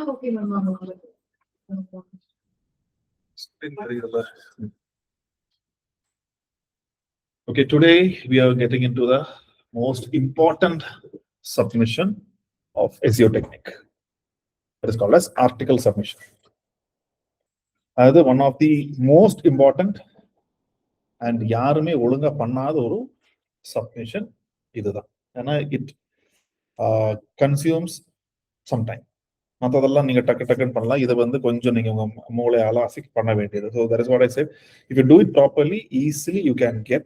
Okay, ma'am. Okay, today we are getting into the most important submission of SEO technique. That is called as article submission. One of the most important and yarume olunga pannada oru submission idudha. It consumes some time. மற்றதெல்லாம் நீங்க டக்கு டக்குன்னு பண்ணலாம். இதை கொஞ்சம் நீங்க உங்க மூளையால ASIC பண்ண வேண்டியது. So that is what I said. If you do it properly, easily you can get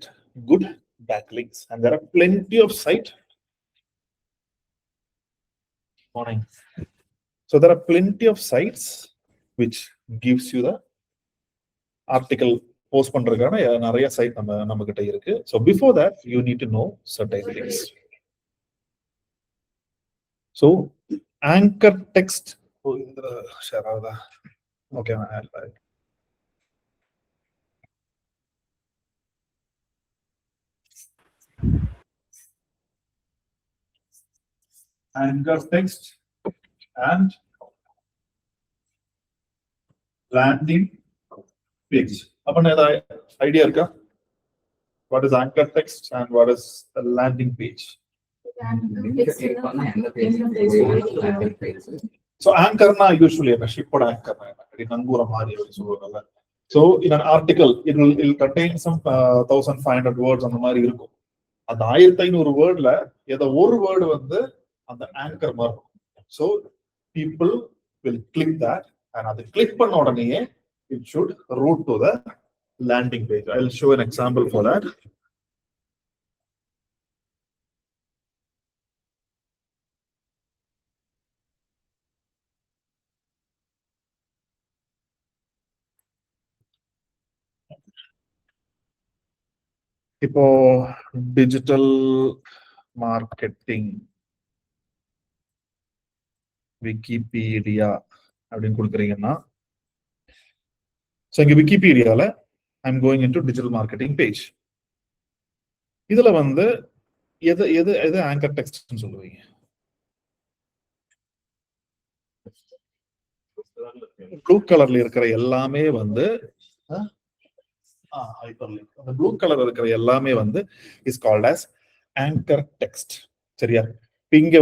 good backlinks, and there are plenty of sites. Morning. So there are plenty of sites which gives you the article post பண்றதுக்கான நிறைய side நம்ம கிட்ட இருக்கு. So before that you need to know certain things. So anchor text. Okay, anchor text and landing page. Upon idea, what is anchor text and what is a landing page? So anchor na usually a ship anchor. So in an article, it will contain some 1500 words on the mari irukum. அந்த 1500 வேர்ட்ல ஏதோ ஒரு word அந்த anchor மாறும். So people will click that, and அதை click பண்ண உடனே it should route to the landing page. I'll show an example for that. இப்போ digital marketing Wikipedia அப்படின்னு கொடுக்குறீங்கன்னா, ஸோ இங்க விக்கிபீடியால I'm going into digital marketing page. இதுல எது எது எது ஆங்கர் டெக்ஸ்ட்னு சொல்லுவீங்க? ப்ளூ கலர்ல இருக்கிற எல்லாமே hyperlink. அந்த ப்ளூ கலர் இருக்கிற எல்லாமே is called as anchor text. சரியா? இங்க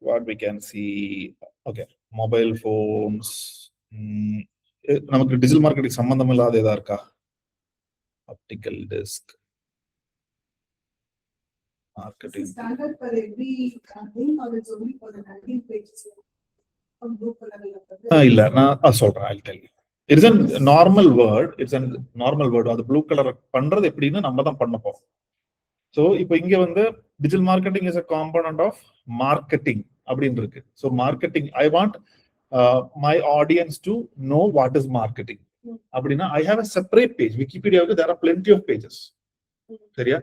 what we can see, okay, mobile phones, நமக்கு டிஜிட்டல் மார்க்கெட்டிங் சம்பந்தம் இல்லாத ஏதா இருக்கா? optical disc, marketing. Standard for every thing or it's only for the landing pages? இல்ல, நான் சொல்றேன். I'll tell you. It's a normal word. It's a normal word. அது blue colour பண்றது எப்படின்னு நம்ம தான் பண்ண போறோம். ஸோ இப்போ இங்க digital marketing is a component of marketing அப்படின்னு இருக்கு. So marketing, I want my audience to know what is marketing. அப்படின்னா I have a separate page. விக்கிபீடியாவுக்கு there are plenty of pages. சரியா?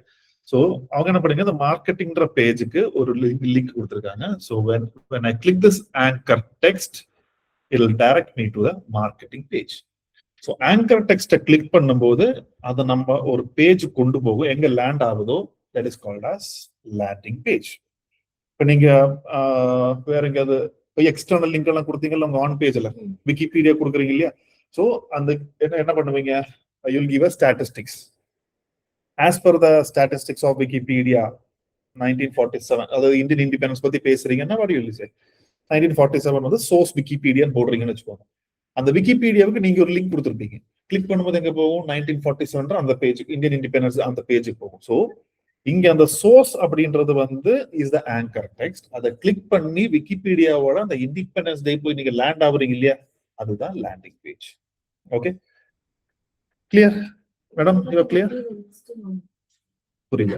ஸோ அவங்க என்ன பண்ணுங்க, இந்த மார்க்கெட்டிங்ன்ற பேஜுக்கு ஒரு லிங்க் கொடுத்துருக்காங்க. So when I click this anchor text, it will direct me to the marketing page. So anchor text click பண்ணும்போது அதை நம்ம ஒரு பேஜ் கொண்டு போகும். எங்க லேண்ட் ஆகுதோ that is called as landing page. இப்போ நீங்க வேற எங்கேயாவது எக்ஸ்டர்னல் லிங்க் எல்லாம் கொடுத்தீங்கல்ல உங்க ஆன் பேஜ்ல, விக்கிபீடியா கொடுக்குறீங்க இல்லையா? ஸோ அந்த என்ன பண்ணுவீங்க, you will give a statistics. As per the statistics of Wikipedia 1947, அதாவது இந்தியன் இண்டிபெண்டன்ஸ் பத்தி பேசுறீங்கன்னா what you will say, 1947 source Wikipedia போடுறீங்கன்னு வச்சுக்கோங்க. அந்த விக்கிபீடியாவுக்கு நீங்க ஒரு லிங்க் கொடுத்துருப்பீங்க. கிளிக் பண்ணும்போது எங்க போகும், 1947 அந்த பேஜுக்கு, இந்தியன் இண்டிபெண்டன்ஸ் அந்த பேஜுக்கு போகும். ஸோ இங்க அந்த சோர்ஸ் அப்படின்றது இஸ் த ஆங்கர் டெக்ஸ்ட். அதை கிளிக் பண்ணி விக்கிபீடியாவோட அந்த இண்டிபெண்டன்ஸ் டே போய் நீங்க லேண்ட் ஆகுறீங்க இல்லையா, அதுதான் landing page. Okay, clear madam? You clear? புரியல.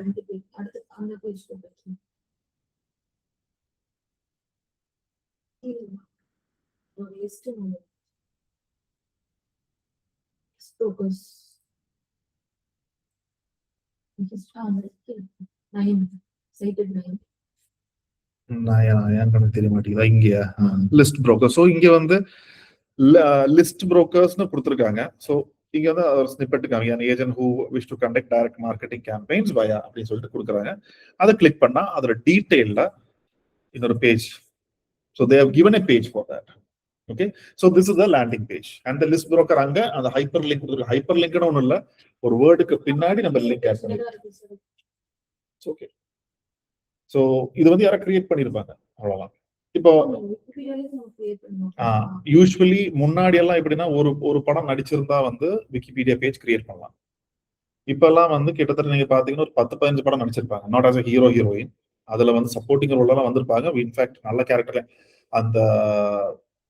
தெரிய மாட்டேங்குதா? இங்க லிஸ்ட் புரோக்கர். ஸோ இங்க லிஸ்ட் புரோக்கர்ஸ்னு கொடுத்துருக்காங்க. ஸோ இங்க ஒரு ஸ்னிப்பெட் காமிங்க, an agent who wish to conduct direct marketing campaigns via அப்படின்னு சொல்லிட்டு கொடுக்குறாங்க. அதை கிளிக் பண்ணா அதோட டீடைல்ல இன்னொரு page So they have given a page for that. Okay, so this is the landing page and the list broker அங்க அந்த hyperlink கொடுத்திருக்கு. hyperlink னு ஒண்ணும் இல்ல, ஒரு வேர்டுக்கு பின்னாடி நம்ம லிங்க் ஆட் பண்ணிருக்கோம். ஓகே, சோ இது வந்து யாரா கிரியேட் பண்ணிருப்பாங்க, அவ்வளவுதான். இப்போ யூசுவலி முன்னாடி எல்லாம் எப்படின்னா ஒரு படம் நடிச்சிருந்தா வந்து விக்கிபீடியா பேஜ் கிரியேட் பண்ணலாம். இப்ப எல்லாம் வந்து கிட்டத்தட்ட நீங்க பாத்தீங்கன்னா ஒரு 10-15 படம் நடிச்சிருப்பாங்க, not as a hero heroine. அதுல வந்து சப்போர்ட்டிங் ரோல் எல்லாம் வந்திருப்பாங்க. இன்ஃபேக்ட் நல்ல கேரக்டர்ல அந்த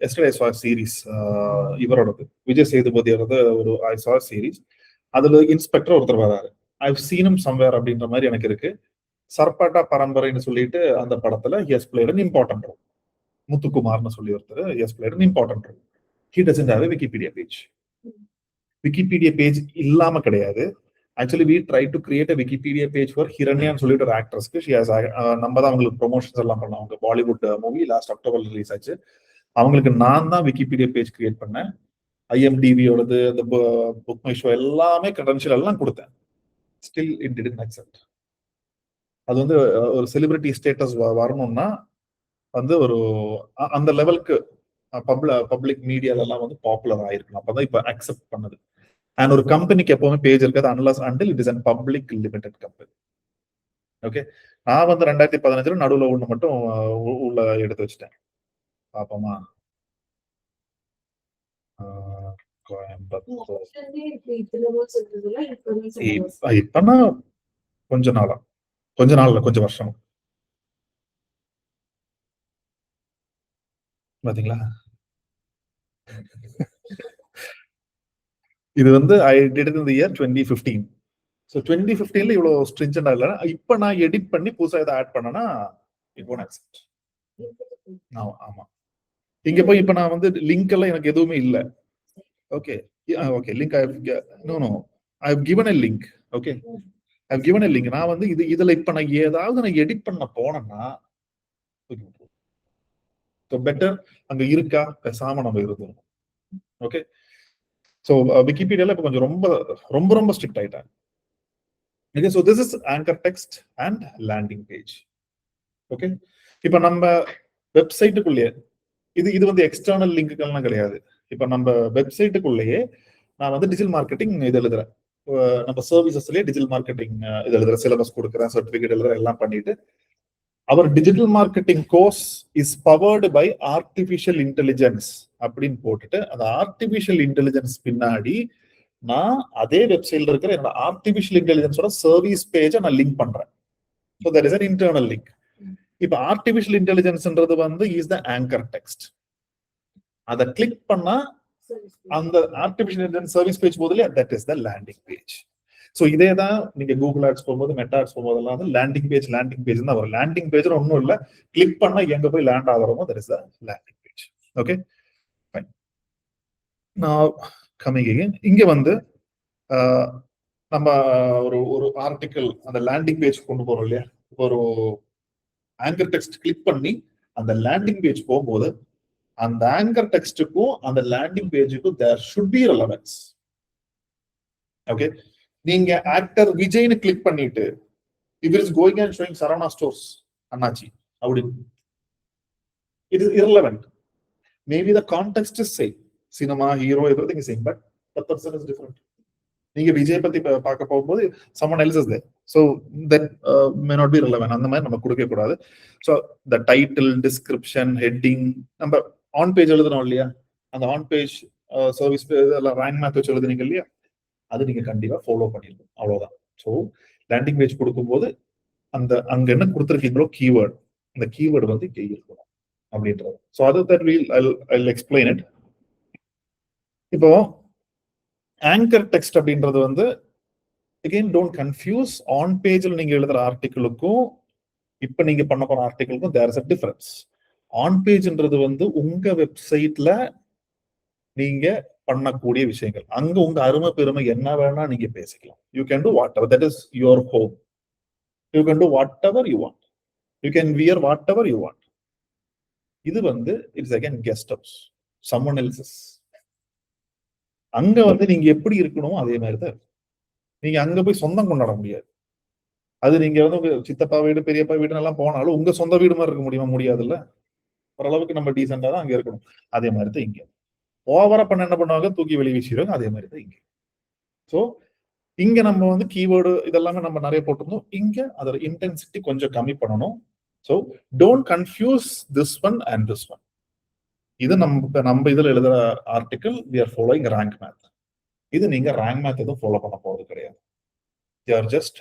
எஸ்டர்டே ஐ saw சீரிஸ், இவரோடது விஜய் சேதுபதியோட ஒரு ஐ saw சீரிஸ். அதுல இன்ஸ்பெக்டர் ஒருத்தர் வராரு. I have seen him somewhere அப்படின்ற மாதிரி எனக்கு இருக்கு. சர்பாட்டா பரம்பரைன்னு சொல்லிட்டு அந்த படத்துல has played an important role. முத்துக்குமார்னு சொல்லி ஒருத்தர் has played an important role. He doesn't have a Wikipedia page. Wikipedia page இல்லாம கிடையாது. Actually we try to create a Wikipedia page for ஹிரண்யான்னு சொல்லிட்டு ஒரு ஆக்ட்ரஸ்க்கு. நம்ம தான் அவங்களுக்கு ப்ரொமோஷன்ஸ் எல்லாம் பண்ணோம். அவங்க Bollywood movie last October release ஆச்சு. அவங்களுக்கு நான் தான் விக்கிபீடியா பேஜ் கிரியேட் பண்ணேன். ஐஎம்டிவியோடது, அந்த புக் மை ஷோ எல்லாமே கிரெடென்ஷியல் எல்லாம் கொடுத்தேன். Still it didn't accept. அது வந்து ஒரு செலிபிரிட்டி ஸ்டேட்டஸ் வரணும்னா வந்து ஒரு அந்த லெவலுக்கு பப்ளிக் மீடியால வந்து பாப்புலர் ஆயிருக்கணும். அப்பதான் இப்ப அக்செப்ட் பண்ணது. அண்ட் ஒரு கம்பெனிக்கு எப்பவுமே பேஜ் இருக்காது unless until it is a public limited company. Okay, நான் வந்து 2015 நடுவுல ஒண்ணு மட்டும் உள்ள எடுத்து வச்சிட்டேன். பாப்போமா, இப்பனா கொஞ்ச நாள்ல கொஞ்சம் வருஷம் பாத்தீங்களா. இது வந்து I did it in the year 2015. So 2015ல இவ்வளவு ஸ்ட்ரிஞ்சண்டா இல்ல. இப்ப நான் எடிட் பண்ணி புதுசா இதை ஆட் பண்ணனா இட் ஒன்ட் அக்செப்ட். ஆமா, இங்க போய் இப்ப நான் வந்து லிங்க் எல்லாம் எனக்கு எதுவுமே இல்ல. Okay okay, link I have given a link. Okay, I have given a link. நான் வந்து இதுல இப்ப நான் ஏதாவது நான் எடிட் பண்ண போனேன்னா பெட்டர் அங்க இருக்கா பேசாம நம்ம இருந்தோம். ஓகே, சோ விக்கிபீடியால இப்ப கொஞ்சம் ரொம்ப ரொம்ப ரொம்ப ஸ்ட்ரிக்ட் ஆயிட்டாங்க. Okay, so this is anchor text and landing page. Okay, இப்ப நம்ம வெப்சைட்டுக்குள்ளேயே இது வந்து எக்ஸ்டர்னல் லிங்க்குகள்லாம் கிடையாது. இப்ப நம்ம வெப்சைட்டுக்குள்ளேயே நான் வந்து டிஜிட்டல் மார்க்கெட்டிங் இது எழுதுறேன். நம்ம சர்வீசஸ்லயே டிஜிட்டல் மார்க்கெட்டிங் இது எழுதுறேன், சிலபஸ் கொடுக்குறேன், சர்டிபிகேட் எழுதுறேன், எல்லாம் பண்ணிட்டு அவர் digital marketing course is powered by artificial intelligence அப்படின்னு போட்டுட்டு அந்த ஆர்டிபிஷியல் இன்டெலிஜென்ஸ் பின்னாடி நான் அதே வெப்சைட்ல இருக்கிற என்னோட ஆர்டிபிஷியல் இன்டெலிஜென்ஸோட சர்வீஸ் பேஜை நான் லிங்க் பண்றேன். So that is an internal link. இப்ப ஆர்டிபிஷியல் இன்டெலிஜென்ஸ்ன்றது வந்து இஸ் த ஆங்கர் டெக்ஸ்ட். அதை கிளிக் பண்ணா அந்த ஆர்டிபிஷியல் இன்டெலிஜென்ஸ் சர்வீஸ் பேஜ் போதுல that is the landing page. So இதே தான் நீங்க கூகுள் ஆட்ஸ் போகும்போது, மெட்டா ஆட்ஸ் போகும்போதெல்லாம் வந்து லேண்டிங் பேஜ் தான் வரும். லேண்டிங் பேஜ் ஒன்றும் இல்லை, கிளிக் பண்ணா எங்க போய் லேண்ட் ஆகிறோமோ that is the landing page. Okay, fine. நான் கமிங் அகைன் இங்க வந்து நம்ம ஒரு ஆர்டிக்கல் அந்த லேண்டிங் பேஜ் கொண்டு போறோம் இல்லையா. ஒரு ஆங்கர் டெக்ஸ்ட் கிளிக் பண்ணி அந்த லேண்டிங் பேஜ் போகும்போது அந்த ஆங்கர் டெக்ஸ்டுக்கும் அந்த லேண்டிங் பேஜுக்கும் there should be relevance. Okay, நீங்க ஆக்டர் விஜய்னு கிளிக் பண்ணிட்டு if it is going and showing Saravana Stores Annachi அப்படின்னு, it is irrelevant. Maybe the context is same, cinema, hero, everything is same, but the person is different. நீங்க விஜய் பத்தி பார்க்க போகும்போது someone else is there, so that may not be relevant. அந்த மாதிரி நம்ம கொடுக்க கூடாது. So the title, description, heading, நம்ம ஆன் பேஜ் எழுதுறோம் இல்லையா, அந்த on page service rank map வச்சு எழுதுனீங்க இல்லையா, அது நீங்க கண்டிப்பா ஃபாலோ பண்ணிருக்கணும், அவ்வளவுதான். ஸோ லேண்டிங் பேஜ் கொடுக்கும்போது அந்த அங்க என்ன கொடுத்துருக்கீங்களோ கீவேர்டு, அந்த கீவேர்டு வந்து இங்கே இருக்கணும் அப்படின்றது. ஸோ அது தட் I'll explain it. இப்போ ஆங்கர் டெக்ஸ்ட் அப்படின்றது வந்து அகைன் டோன்ட் கன்ஃபியூஸ். ஆன் பேஜில் நீங்க எழுதுற ஆர்டிக்கிளுக்கும் இப்ப நீங்க பண்ண போற ஆர்டிக்கிளுக்கும் there is a difference. On பேஜ்ன்றது வந்து உங்க வெப்சைட்ல நீங்க பண்ணக்கூடிய விஷயங்கள், அங்க உங்க அருமை பெருமை என்ன வேணா நீங்க பேசிக்கலாம். You can do whatever, that is your home. You can do whatever you want, you can wear whatever you want. இது வந்து it's again guest house, someone else's. அங்க வந்து நீங்க எப்படி இருக்கணும் அதே மாதிரிதான் இருக்கு. நீங்க அங்க போய் சொந்தம் கொண்டாட முடியாது. அது நீங்க வந்து சித்தப்பா வீடு, பெரியப்பா வீடு எல்லாம் போனாலும் உங்க சொந்த வீடு மாதிரி இருக்க முடியுமா? முடியாதுல்ல. ஓரளவுக்கு நம்ம டீசெண்டா தான் அங்க இருக்கணும். அதே மாதிரி தான் இங்க. ஓவரா பண்ண என்ன பண்ணுவாங்க, தூக்கி வெளியே வீசிடுவாங்க. அதே மாதிரி தான் இங்க. ஸோ இங்க நம்ம வந்து கீவேர்டு இதெல்லாமே நம்ம நிறைய போட்டிருந்தோம். இங்க அதோட இன்டென்சிட்டி கொஞ்சம் கம்மி பண்ணணும். So don't confuse this one and this one. இது நம்ம இதுல எழுதுற article we are following rank math. இது நீங்க rank math எதுவும் ஃபாலோ பண்ண போறது கிடையாது. You are just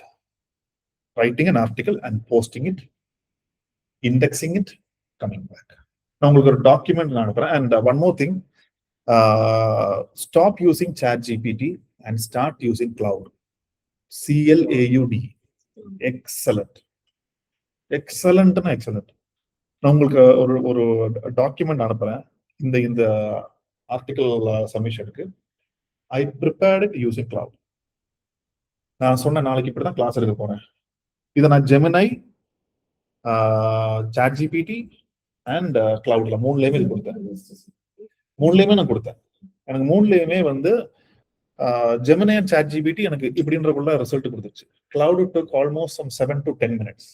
writing an article and posting it, indexing it, coming back. நான் உங்களுக்கு ஒரு டாக்குமெண்ட் அனுப்புறேன். And one more thing, stop using ChatGPT and start using Cloud. CLAUD. Excellent. Excellentனா excellent. நான் உங்களுக்கு ஒரு டாக்குமெண்ட் அனுப்புறேன். இந்த ஆர்டிகிள் சப்மிஷனுக்கு I prepared it using Claude. நான் சொன்ன நாளைக்கு இப்படிதான் கிளாஸ் எடுக்க போறேன். இதை நான் ஜெமினை, ChatGPT அண்ட் கிளவுட்ல மூணுலயுமே கொடுத்தேன். நான் கொடுத்தேன். எனக்கு மூணுலயுமே வந்து ஜெமினை அண்ட் ChatGPT எனக்கு இப்படின்றக்குள்ள ரிசல்ட் கொடுத்துருச்சு. Claude took almost some 7 to 10 minutes.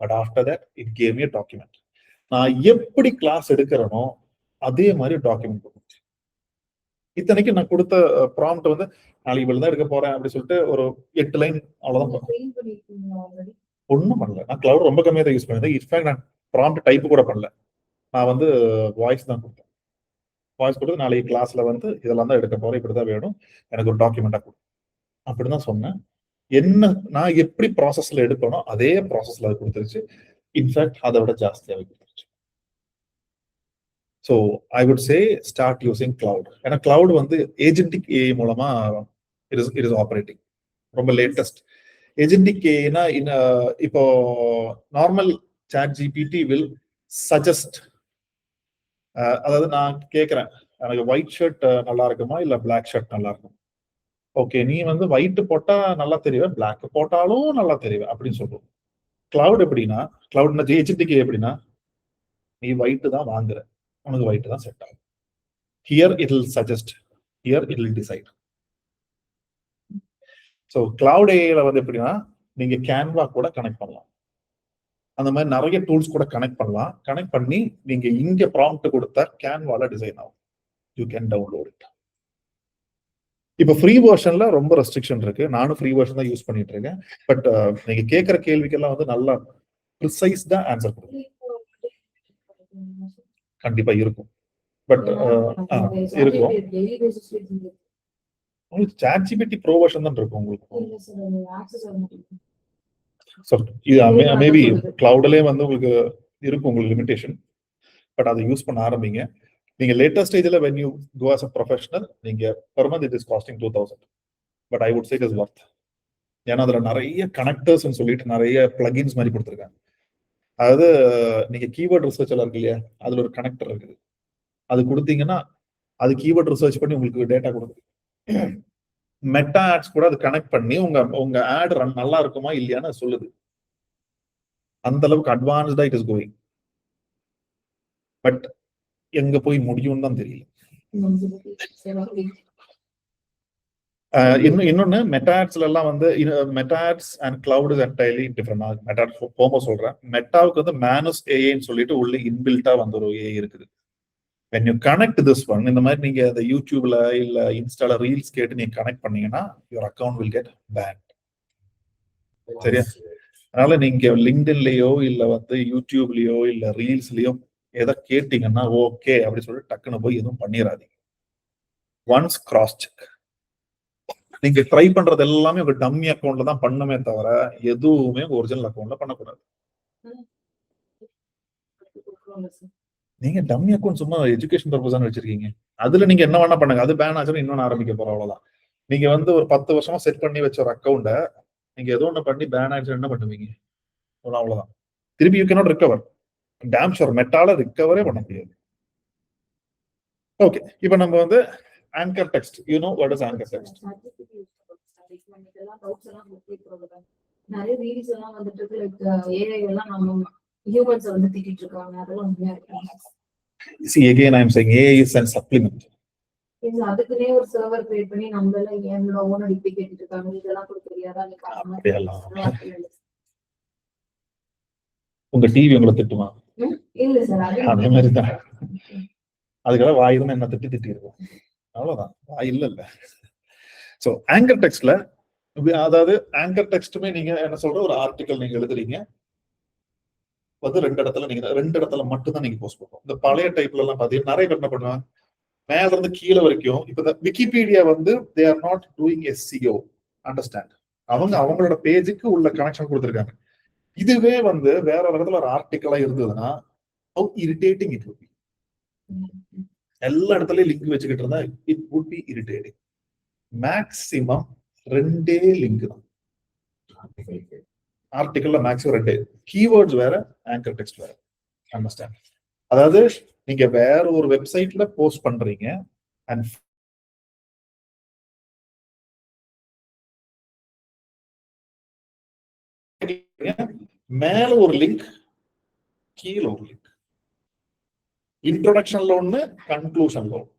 But after that, it gave me a document. நான் எப்படி கிளாஸ் எடுக்கிறேனோ அதே மாதிரி டாக்குமெண்ட் கொடுத்துச்சு. இத்தனைக்கு நான் கொடுத்த ப்ராம்ப்ட் வந்து நாளைக்கு இவ்வளவு தான் எடுக்க போறேன் அப்படி சொல்லிட்டு ஒரு 8 லைன் அவ்வளவுதான். ஒன்றும் பண்ணல. நான் கிளவுட் ரொம்ப கம்மியாக தான் யூஸ் பண்ணிருந்தேன். இன்ஃபேக்ட் நான் ப்ராம்ப்ட் டைப் கூட பண்ணல. நான் வந்து வாய்ஸ் தான் கொடுத்தேன். வாய்ஸ் கொடுத்து நாளைக்கு கிளாஸ்ல வந்து இதெல்லாம் தான் எடுக்க போறேன், இப்படிதான் வேணும், எனக்கு ஒரு டாக்குமெண்டா கொடு அப்படிதான் சொன்னேன். என்ன நான் எப்படி ப்ராசஸ்ல எடுக்கணும் அதே ப்ராசஸ்ல அது கொடுத்துருச்சு. இன்ஃபேக்ட் அதை விட ஜாஸ்தியாவே கொடுத்துருச்சு. So I would say start using Claude. ஏன்னா கிளவுட் வந்து ஏஜென்டிக் ஏஐ மூலமா இட் இஸ் ஆப்ரேட்டிங். ரொம்ப லேட்டஸ்ட் ஏஜென்டிக் ஏஐனா இப்போ நார்மல் ChatGPT வில் சஜஸ்ட். அதாவது நான் கேட்கிறேன், எனக்கு ஒயிட் ஷர்ட் நல்லா இருக்குமா இல்ல பிளாக் ஷர்ட் நல்லா இருக்கும். ஓகே, நீ வந்து ஒயிட் போட்டா நல்லா தெரியும், பிளாக் போட்டாலும் நல்லா தெரியும் அப்படின்னு சொல்லுவோம். கிளவுட் எப்படின்னா, கிளவுட் ஏஜென்டிக் எப்படின்னா, நீ ஒயிட் தான் வாங்குற, உனக்கு ஒயிட் தான் செட் ஆகும். Here it will suggest, here it will decide. So Claude ஏஐல வந்து எப்படின்னா, நீங்க கேன்வா கூட கனெக்ட் பண்ணலாம். அந்த மாதிரி நிறைய டூல்ஸ் கூட கனெக்ட் பண்ணலாம். கனெக்ட் பண்ணி நீங்க இங்க ப்ராம்ப்ட் கொடுத்தா கேன்வால டிசைன் ஆகும். You can download it. இப்ப ஃப்ரீ வெர்ஷன்ல ரொம்ப ரெஸ்ட்ரிக்ஷன் இருக்கு. நானும் ஃப்ரீ வெர்ஷன் தான் யூஸ் பண்ணிட்டு இருக்கேன். பட் நீங்க கேட்கிற கேள்விக்கெல்லாம் வந்து நல்லா ப்ரிசைஸ்டா ஆன்சர் கொடுக்கும். கண்டிப்பா இருக்கும். பட் இருக்கும். உங்களுக்கு ChatGPT ப்ரோ வெர்ஷன் தான் இருக்கும் உங்களுக்கு. இது மேபி கிளவுட்லயே வந்து உங்களுக்கு இருக்கும் உங்களுக்கு லிமிடேஷன். பட் அதை யூஸ் பண்ண ஆரம்பிங்க. நீங்க லேட்டஸ்ட் ஸ்டேஜ்ல when you go as a professional, நீங்க per month it is costing 2000. But I would say it is worth. ஏன்னா அதுல நிறைய கனெக்டர்ஸ் சொல்லிட்டு நிறைய பிளகின்ஸ் மாதிரி கொடுத்துருக்காங்க. அதாவது நீங்க கீவேர்ட் ரிசர்ச் எல்லாம் இருக்கு இல்லையா, அதுல ஒரு கனெக்டர் இருக்குது. அது கொடுத்தீங்கன்னா அது கீவேர்ட் ரிசர்ச் பண்ணி உங்களுக்கு டேட்டா கொடுக்குது. மெட்டா ஆட்ஸ் கூட அது கனெக்ட் பண்ணி உங்க ஆட் ரன் நல்லா இருக்குமா இல்லையான்னு சொல்லுது. அந்த அளவுக்கு அட்வான்ஸ்டா இட் இஸ் கோயிங். பட் எங்க போய் முடியும் தான் தெரியல. இன்னொன்னு மெட்டாட்ஸ்ல எல்லாம் வந்து Meta's and Claude is entirely different. மெட்டாட்ஸ் போமோ சொல்றேன். மெட்டாவுக்கு வந்து மேனுஸ் ஏஐன்னு சொல்லிட்டு உள்ள இன்பில்ட்டா வந்து ஒரு ஏஐ இருக்குது. when you connect this one, இந்த மாதிரி நீங்க அந்த யூடியூப்ல இல்ல இன்ஸ்டால ரீல்ஸ் கேட்டு நீங்க கனெக்ட் பண்ணீங்கன்னா your account will get banned. சரியா? அதனால நீங்க லிங்க்டின்லயோ இல்ல வந்து யூடியூப்லயோ இல்ல ரீல்ஸ்லயோ எதை கேட்டீங்கன்னா ஓகே அப்படி சொல்லிட்டு டக்குன்னு போய் எதுவும் பண்ணிடாதீங்க. Once cross check. நீங்க ட்ரை பண்றது எல்லாமே உங்க டம்மி அக்கௌண்ட்ல தான் பண்ணுமே தவிர எதுவுமே ஒரிஜினல் அக்கௌண்ட்ல பண்ணக்கூடாது. நீங்க டம்மி அக்கௌண்ட் சும்மா எஜுகேஷன் பர்பஸ் வச்சிருக்கீங்க. அதுல நீங்க என்ன வேணா பண்ணுங்க. அது பேன் ஆச்சுன்னா இன்னொன்னு ஆரம்பிக்க போறோம், அவ்வளவுதான். நீங்க வந்து ஒரு 10 வருஷமா செட் பண்ணி வச்ச ஒரு அக்கௌண்ட நீங்க ஏதோ ஒண்ணு பண்ணி பேன் ஆயிடுச்சு என்ன பண்ணுவீங்க? அவ்வளவுதான். திருப்பி you cannot recover. Damn sure மெட்டால ரிகவரே பண்ண முடியாது. ஓகே, இப்போ நம்ம வந்து anchor text. You know what is anchor text? நிறைய ரீல்ஸ் எல்லாம் வந்துட்டு லைக் ஏஐ எல்லாம் நம்ம ஹியூமன்ஸ் வந்து திட்டிட்டு இருக்காங்க. அதெல்லாம் உண்மையா இருக்காங்க. See again I am saying AI is a supplement. அதுக்குனே ஒரு சர்வர் கிரியேட் பண்ணி நம்ம எல்லாம் ஏனோட ஓன டிபி கேட்டிட்டு இருக்காங்க. இதெல்லாம் கூட தெரியாதா? உங்க டிவி உங்களை திட்டுமா? இல்ல சார், அதே மாதிரிதான். அதுக்கெல்லாம் வாய் தான் என்ன திட்டி இருக்கும், அவ்வளவுதான். வாய் இல்ல. சோ ஆங்கர் டெக்ஸ்ட்ல, அதாவது ஆங்கர் டெக்ஸ்ட்டுமே நீங்க என்ன சொல்ற, ஒரு ஆர்டிகல் நீங்க எழுதுறீங்க வந்து ரெண்டு இடத்துல மட்டும் தான் நீங்க போஸ்ட் பண்ணுவோம். இந்த பழைய டைப்ல எல்லாம் பாத்தீங்கன்னா நிறைய பேர் என்ன பண்ணுவாங்க, மேல இருந்து கீழே வரைக்கும். இப்ப விக்கிபீடியா வந்து they are not doing SEO, understand. அவங்களோட பேஜுக்கு உள்ள கனெக்ஷன் கொடுத்துருக்காங்க. இதுவே வந்து வேற ஒரு இடத்துல ஒரு ஆர்டிக்கலா இருந்ததுன்னா how irritating it would be. எல்லா இடத்துலயும் லிங்க் வச்சுக்கிட்டு இருந்தா it would be irritating. Maximum 2 link தான் ஆர்டிக்கல்ல, மேக்ஸிமம் 2. கீவேர்ட்ஸ் வேற, ஆங்கர் டெக்ஸ்ட் வேற, அண்டர்ஸ்டாண்ட். அதாவது நீங்க வேற ஒரு வெப்சைட்ல போஸ்ட் பண்றீங்க அண்ட் மேல ஒரு லிங்க், கீழே ஒரு லிங்க், இன்ட்ரோடக்ஷன்ல ஒண்ணு, கன்க்ளூஷன்ல ஒண்ணு.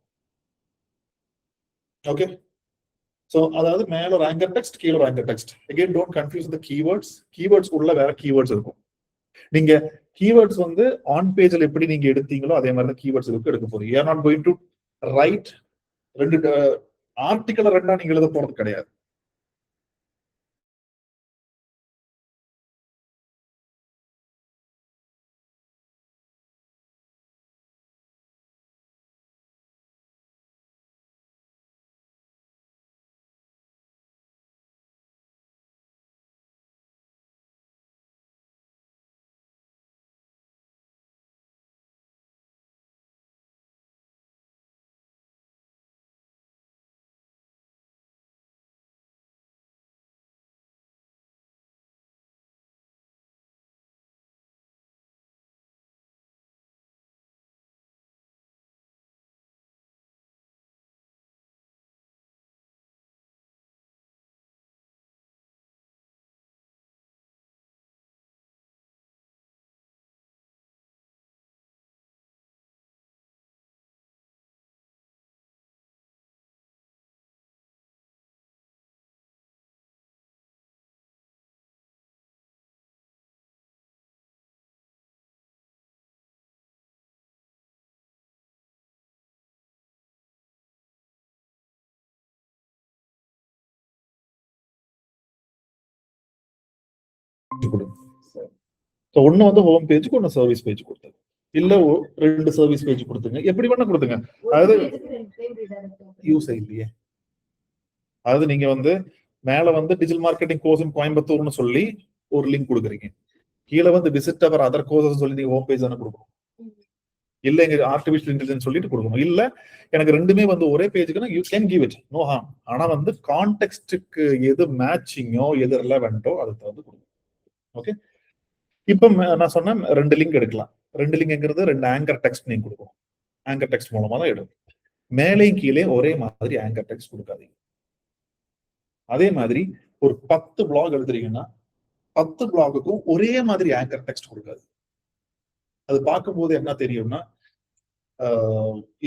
ஓகே, சோ அதாவது மேல ஒரு ஆங்கர் டெக்ஸ்ட், கீழே ஒரு anchor text. Again don't confuse the keywords. Keywords உள்ள வேற கீவேர்ட்ஸ் இருக்கும். நீங்க கீவேர்ட்ஸ் வந்து ஆன் பேஜ்ல எப்படி நீங்க எடுத்தீங்களோ அதே மாதிரி தான் கீவேர்ட்ஸ் எடுக்க போறீங்க. You are not going to right ரெண்டு ஆர்டிக்கல் ரெண்டா நீங்க எழுத போறது கிடையாது. ஒண்ணு வந்து ஹோம் பேஜுக்கு, ஒண்ணு சர்வீஸ் பேஜ் கொடுத்தது, இல்ல 2 சர்வீஸ் பேஜ் கொடுத்துங்க, எப்படி வேணா கொடுத்துங்க. அதாவது யூஸ் இல்லையே. அதாவது நீங்க வந்து மேல வந்து டிஜிட்டல் மார்க்கெட்டிங் கோர்ஸ் இன் கோயம்புத்தூர்னு சொல்லி ஒரு லிங்க் கொடுக்குறீங்க, கீழே வந்து விசிட் அவர் அதர் கோர்சஸ் சொல்லி நீங்க ஹோம் பேஜ் தானே கொடுக்கணும். இல்ல எங்க ஆர்டிபிஷியல் இன்டெலிஜென்ஸ் சொல்லிட்டு கொடுக்கணும். இல்ல எனக்கு ரெண்டுமே வந்து ஒரே பேஜுக்குன்னா you can give it, no harm. ஆனா வந்து கான்டெக்ஸ்டுக்கு எது மேட்சிங்கோ, எது ரெலவெண்டோ அதை வந்து கொடுக்கணும். ஓகே, இப்ப நான் சொன்னேன் 2 லிங்க் எடுக்கலாம். 2 லிங்க்ங்கிறது 2 ஆங்கர் டெக்ஸ்ட் நீங்க கொடுக்கணும். ஆங்கர் டெக்ஸ்ட் மூலமா தான் எடுக்கும். மேலேயும் கீழே ஒரே மாதிரி ஆங்கர் டெக்ஸ்ட் கொடுக்காதீங்க. அதே மாதிரி ஒரு 10 பிளாக் எழுதுறீங்கன்னா 10 பிளாகுக்கும் ஒரே மாதிரி ஆங்கர் டெக்ஸ்ட் கொடுக்காது. அது பார்க்கும்போது என்ன தெரியும்னா,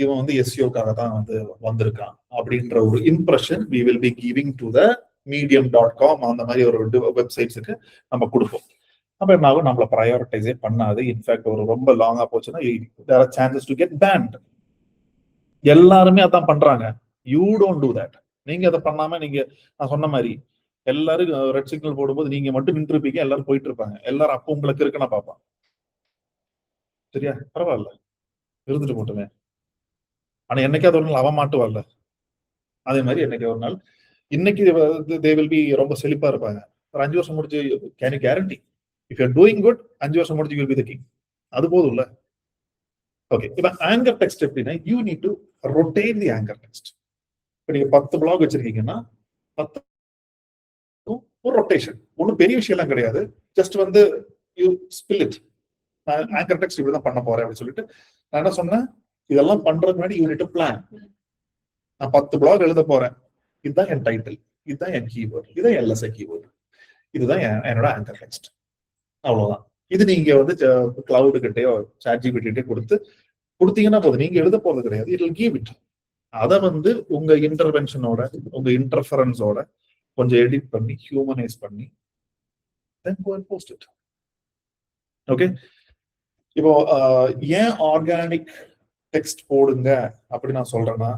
இவன் வந்து SEOக்காக தான் வந்து வந்திருக்கான் அப்படின்ற ஒரு impression we will be giving to the medium.com அந்த மாதிரி ஒரு வெப்சைட்ஸுக்கு நம்ம கொடுப்போம். அப்ப என்ன ஆகும், நம்மள ப்ரையாரிட்டைஸே பண்ணாது. இன்ஃபேக்ட் ஒரு ரொம்ப லாங்கா போச்சுன்னா there are chances to get banned. எல்லாருமே அதான் பண்றாங்க. You don't do that. நீங்க அதை பண்ணாம, நீங்க நான் சொன்ன மாதிரி எல்லாரும் ரெட் சிக்னல் போடும்போது நீங்க மட்டும் நின்று இருப்பீங்க, எல்லாரும் போயிட்டு இருப்பாங்க. எல்லாரும் அப்போ உங்களுக்கு இருக்குன்னா பாப்பான். சரியா, பரவாயில்ல, இருந்துட்டு போட்டுமே. ஆனா என்னைக்காவது ஒரு நாள் அவன் மாட்டுவாள்ல. அதே மாதிரி என்னைக்கு ஒரு நாள், இன்னைக்கு தே வில் பி ரொம்ப செழிப்பா இருப்பாங்க. ஒரு 5 வருஷம் முடிச்சு can you guarantee if you are doing good 5 வருஷம் முடிச்சு you will be the king. அது போதும்ல. ஓகே, இப்ப ஆங்கர் டெக்ஸ்ட் எப்படின்னா, you need to rotate the anchor text. இப்ப நீங்க 10 பிளாக் வச்சிருக்கீங்கன்னா 10 ஒரு ரொட்டேஷன். ஒன்னும் பெரிய விஷயம் எல்லாம் கிடையாது. ஜஸ்ட் வந்து யூ ஸ்பில் இட். நான் ஆங்கர் டெக்ஸ்ட் இப்படிதான் பண்ண போறேன் அப்படின்னு சொல்லிட்டு நான் என்ன சொன்னேன், இதெல்லாம் பண்றதுக்கு முன்னாடி யூ நீட் டு பிளான். நான் 10 பிளாக் எழுத போறேன், இதுதான் என் டைட்டில், இதுதான் என் கீவேர்ட், இதுதான் LSI கீவேர்ட், இதுதான் என்னோட ஆங்கர் டெக்ஸ்ட். அவ்வளவுதான். இது நீங்க வந்து கிளவுடு கிட்டயோ ChatGPT கொடுத்தீங்கன்னா போதும். நீங்க எழுத போறது கிடையாது. It will give it. அதை வந்து உங்க இன்டர்வென்ஷனோட, உங்க இன்டர்ஃபரன்ஸோட கொஞ்சம் எடிட் பண்ணி ஹியூமனைஸ் பண்ணி then go and post it. Okay, இப்போ ஏன் ஆர்கானிக் டெக்ஸ்ட் போடுங்க அப்படி நான் சொல்றேன்னா,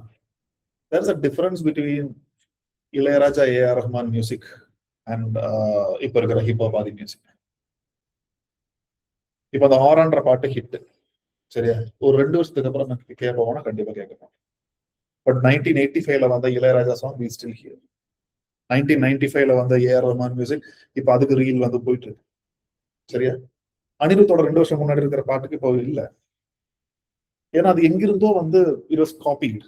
there's a difference between Ilaiyaraaja, A R Rahman music and இப்ப இருக்கிற ஹிப்ஹாப் ஆதி மியூசிக். இப்ப அந்த ஆறான்ற பாட்டு ஹிட், சரியா? ஒரு 2 வருஷத்துக்கு அப்புறம் எனக்கு கேட்போம்னா கண்டிப்பா கேட்கணும். பட் 1985ல வந்த Ilaiyaraaja song we still hear. 1995ல வந்த ஏஆர் ரஹ்மான் மியூசிக் இப்ப அதுக்கு ரீல் வந்து போயிட்டு இருக்கு, சரியா? அனிருத்தோட 2 வருஷம் முன்னாடி இருக்கிற பாட்டுக்கு இப்போ இல்ல. ஏன்னா அது எங்கிருந்தோ வந்து இட் வாஸ் காப்பீட்.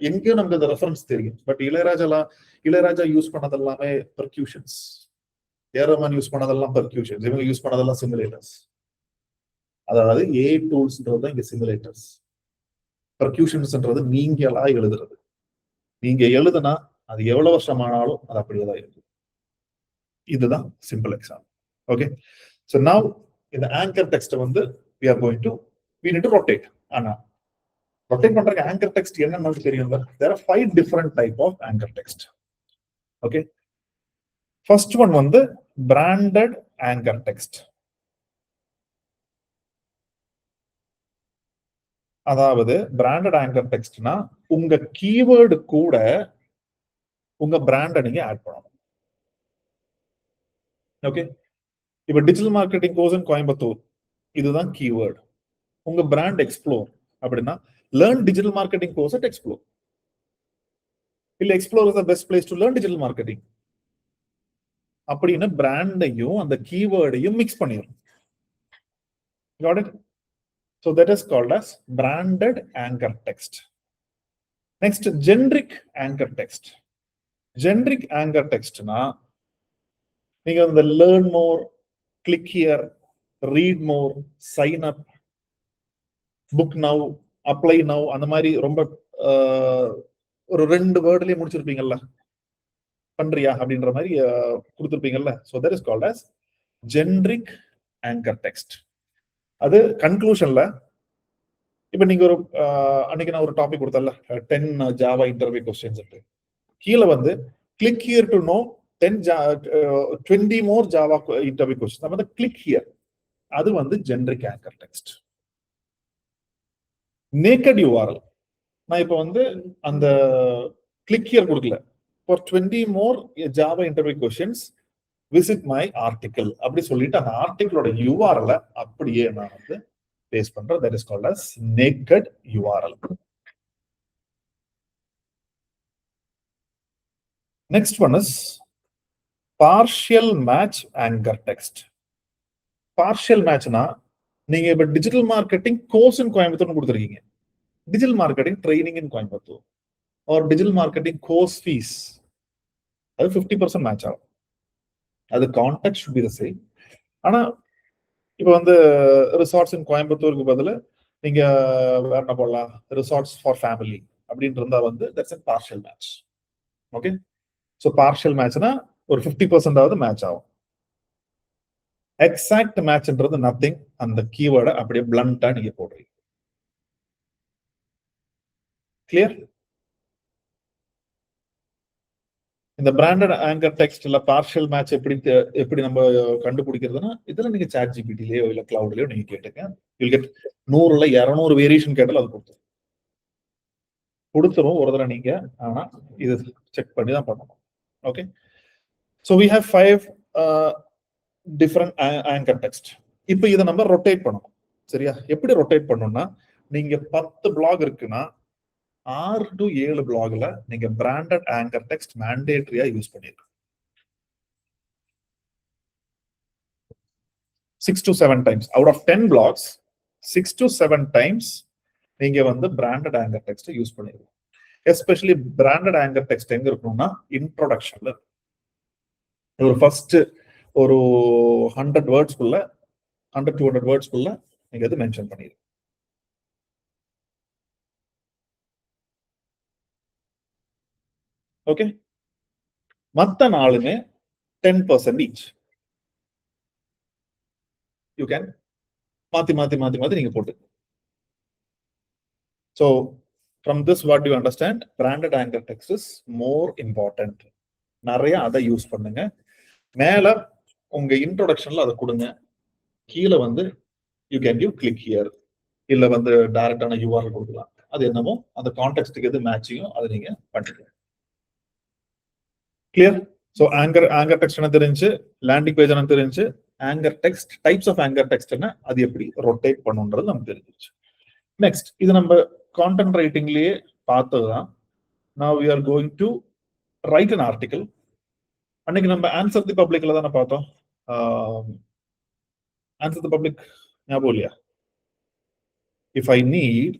எங்கேயோ நமக்கு அந்த ரெஃபரன்ஸ் தெரியும். பட் இளையராஜா யூஸ் பண்ணது எல்லாமே பெர்க்யூஷன்ஸ். ஏஆர் ரஹ்மான் யூஸ் பண்ணதெல்லாம் பெர்க்யூஷன்ஸ். இவங்க யூஸ் பண்ணதெல்லாம் சிமுலேட்டர்ஸ். அதாவது ஏ டூல்ஸ்ன்றது தான் இங்க சிமுலேட்டர்ஸ். பெர்க்யூஷன்ஸ்ன்றது நீங்களா எழுதுறது. நீங்க எழுதுனா அது எவ்வளவு வருஷம் ஆனாலும் அது அப்படியே தான் இருக்கு. இதுதான் simple example. Okay, so now இந்த ஆங்கர் டெக்ஸ்ட் வந்து we need to rotate. ஆனா ரொட்டேட் பண்றதுக்கு ஆங்கர் டெக்ஸ்ட் என்னன்னு தெரியும். there are 5 different type of anchor text. Okay, first one வந்து branded anchor text. அதாவது பிராண்டட் ஆங்கர் டெக்ஸ்ட்னா உங்க கீவேர்டு கூட உங்க பிராண்டை நீங்க ஆட் பண்ணணும். ஓகே, இப்ப digital marketing course in Coimbatore இதுதான் கீவேர்டு. உங்க பிராண்ட் எக்ஸ்ப்ளோர் அப்படின்னா learn digital marketing course at Explore. இல்ல Explore is the best place to learn digital marketing அப்படின்னு பிராண்டையும் அந்த கீவேர்டையும் மிக்ஸ் பண்ணிடும். Got it? So that is called as branded anchor text. Next, generic anchor text. Generic anchor text na நீங்க அந்த learn more, click here, read more, sign up, book now, apply now அந்த மாதிரி ரொம்ப ஒரு 2 வேர்ட்லயே முடிச்சிருப்பீங்கல்ல, பண்றியா அப்படின்ற மாதிரி கொடுத்துருப்பீங்கல்ல. So that is called as generic anchor text. அது கன்க்ளூஷன்ல இப்ப நீங்க ஒரு அன்னைக்கு நான் ஒரு டாபிக் கொடுத்தல 10 ஜாவா இன்டர்வியூ கொஸ்டின்ஸ் கீழே வந்து click here to know 20 more Java interview questions. நம்ம வந்து கிளிக் ஹியர் அது வந்து generic anchor text. Naked URL நான் இப்ப வந்து அந்த கிளிக் ஹியர் கொடுக்கல. For 20 more Java interview questions visit my article அப்படி சொல்லிட்டு அந்த ஆர்டிகிளோட யூஆர்எல் அப்படியே நான் வந்து பேஸ்ட் பண்றேன். That is called as naked URL. Next one is partial match anchor text. Partial matchனா நீங்க இப்ப digital marketing course in Coimbatore கொடுத்துருக்கீங்க, digital marketing training in Coimbatore or digital marketing course fees, அது 50% மேட்ச் ஆகும். அது context should be the same. ஆனா இப்ப வந்து ரிசார்ட்ஸ் இன் கோயம்புத்தூருக்கு பதில் நீங்க வேற என்ன போடலாம், ரிசார்ட்ஸ் ஃபார் ஃபேமிலி அப்படின்னு இருந்தா வந்து that's a partial match. Okay, so partial மேட்ச்னா ஒரு 50% மேட்ச் ஆகும். எக்ஸாக்ட் மேட்ச்ன்றது நத்திங், அந்த கீவேர்டை அப்படியே பிளண்டா நீங்க போடுறீங்க. கிளியர்? இந்த பிராண்டட் ஆங்கர் டெக்ஸ்ட்ல பார்ஷியல் மேட்ச் எப்படி நம்ம கண்டுபிடிக்கிறதுனா இதுல நீங்க சாட் ஜிபிடிலயோ இல்ல கிளவுட்லயோ நீங்க கேட்டுங்க. யூல் கெட் 100ல 200 வேரியேஷன் கேட்டாலும் அது கொடுத்துரும் ஒரு தடவை நீங்க. ஆனா இது செக் பண்ணி தான் பண்ணணும். Okay, so we have 5 different anchor text. இப்போ இதை நம்ம ரொட்டேட் பண்ணணும், சரியா? எப்படி ரொட்டேட் பண்ணணும்னா நீங்க 10 பிளாக் இருக்குன்னா 6 to 7 பிளாக்ல நீங்க பிராண்டட் ஆங்கர் டெக்ஸ்ட் மேண்டேட்டரியா யூஸ் பண்ணிருக்கீங்க. 6 to 7 times out of 10 blocks 6 to 7 times நீங்க வந்து பிராண்டட் ஆங்கர் டெக்ஸ்ட் யூஸ் பண்ணிருக்கீங்க. எஸ்பெஷலி பிராண்டட் ஆங்கர் டெக்ஸ்ட் எங்க இருக்கணும்னா இன்ட்ரோடக்ஷன்ல ஒரு ஃபர்ஸ்ட் ஒரு 100 வேர்ட்ஸ்க்குள்ள 100-200 வேர்ட்ஸ்க்குள்ள நீங்க அது மென்ஷன் பண்ணிருக்கீங்க. ஓகே, மத்த நாளுமே 10% each. யூ கேன் மாத்தி நீங்க போட்டு. So from this what do you understand? Branded anchor text is more important. நிறைய அதை யூஸ் பண்ணுங்க. மேல உங்க இன்ட்ரோடக்ஷன்ல அதை கொடுங்க, கீழே வந்து you can give click here, இல்ல வந்து டைரக்டான யூஆர்எல் கொடுக்கலாம். அது என்னமோ அந்த கான்டெக்ஸ்டுக்கு எது மேட்சிங்கோ அதை நீங்க பண்ணிக்கலாம். கிளியர்? ஸோ ஆங்கர் டெக்ஸ்ட் என்ன தெரிஞ்சு, லேண்டிங் பேஜ் என்ன தெரிஞ்சு, anchor text types of anchor text என்ன, அது எப்படி ரொட்டேட் பண்ணுன்றது நமக்கு தெரிஞ்சிருச்சு. நெக்ஸ்ட், இது நம்ம content ரைட்டிங்லயே பார்த்ததுதான். Now we are going to write an article. அன்னைக்கு நம்ம ஆன்சர் தி பப்ளிக்ல தானே பார்த்தோம். ஆன்சர் தி பப்ளிக் ஞாபகம் இல்லையா? If I need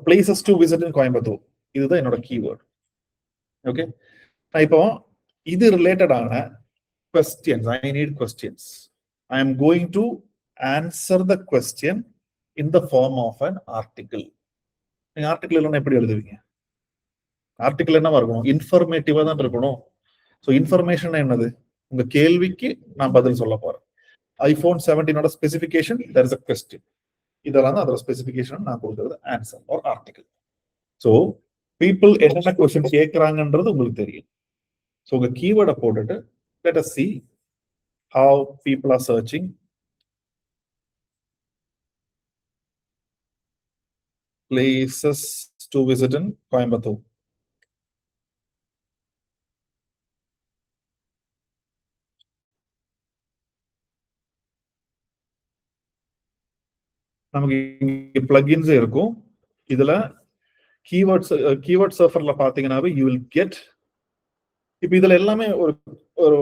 places to visit in Coimbatore, இதுதான் என்னோட கீவேர்ட். ஓகே, நான் இப்போ இது ரிலேட்டடான questions, I need questions. I am going to answer the question in the form of an article. நீங்க ஆர்டிகல் இல்லைன்னா எப்படி எழுதுவீங்க? ஆர்டிகல் என்னவா இருக்கும்? இன்ஃபர்மேட்டிவா தான் இருக்கணும். ஸோ இன்ஃபர்மேஷன் என்னது? உங்க கேள்விக்கு நான் பதில் சொல்ல போறேன். iPhone 17 specification, there is a question. இதெல்லாம் தான் அதோட ஸ்பெசிபிகேஷன் நான் கொடுக்கறது answer or article. So people என்னென்ன கொஸ்டின் கேட்கறாங்கன்றது உங்களுக்கு தெரியும். ஸோ உங்க கீவேர்டை போட்டுட்டு let us see how people are searching. Places to visit in Coimbatore. நமக்கு இங்க பிளகின்ஸ் இருக்கும். இதுல கீவேர்ட் சர்ஃபர்ல பாத்தீங்கன்னாவே you will get, இப்ப இதுல எல்லாமே ஒரு ஒரு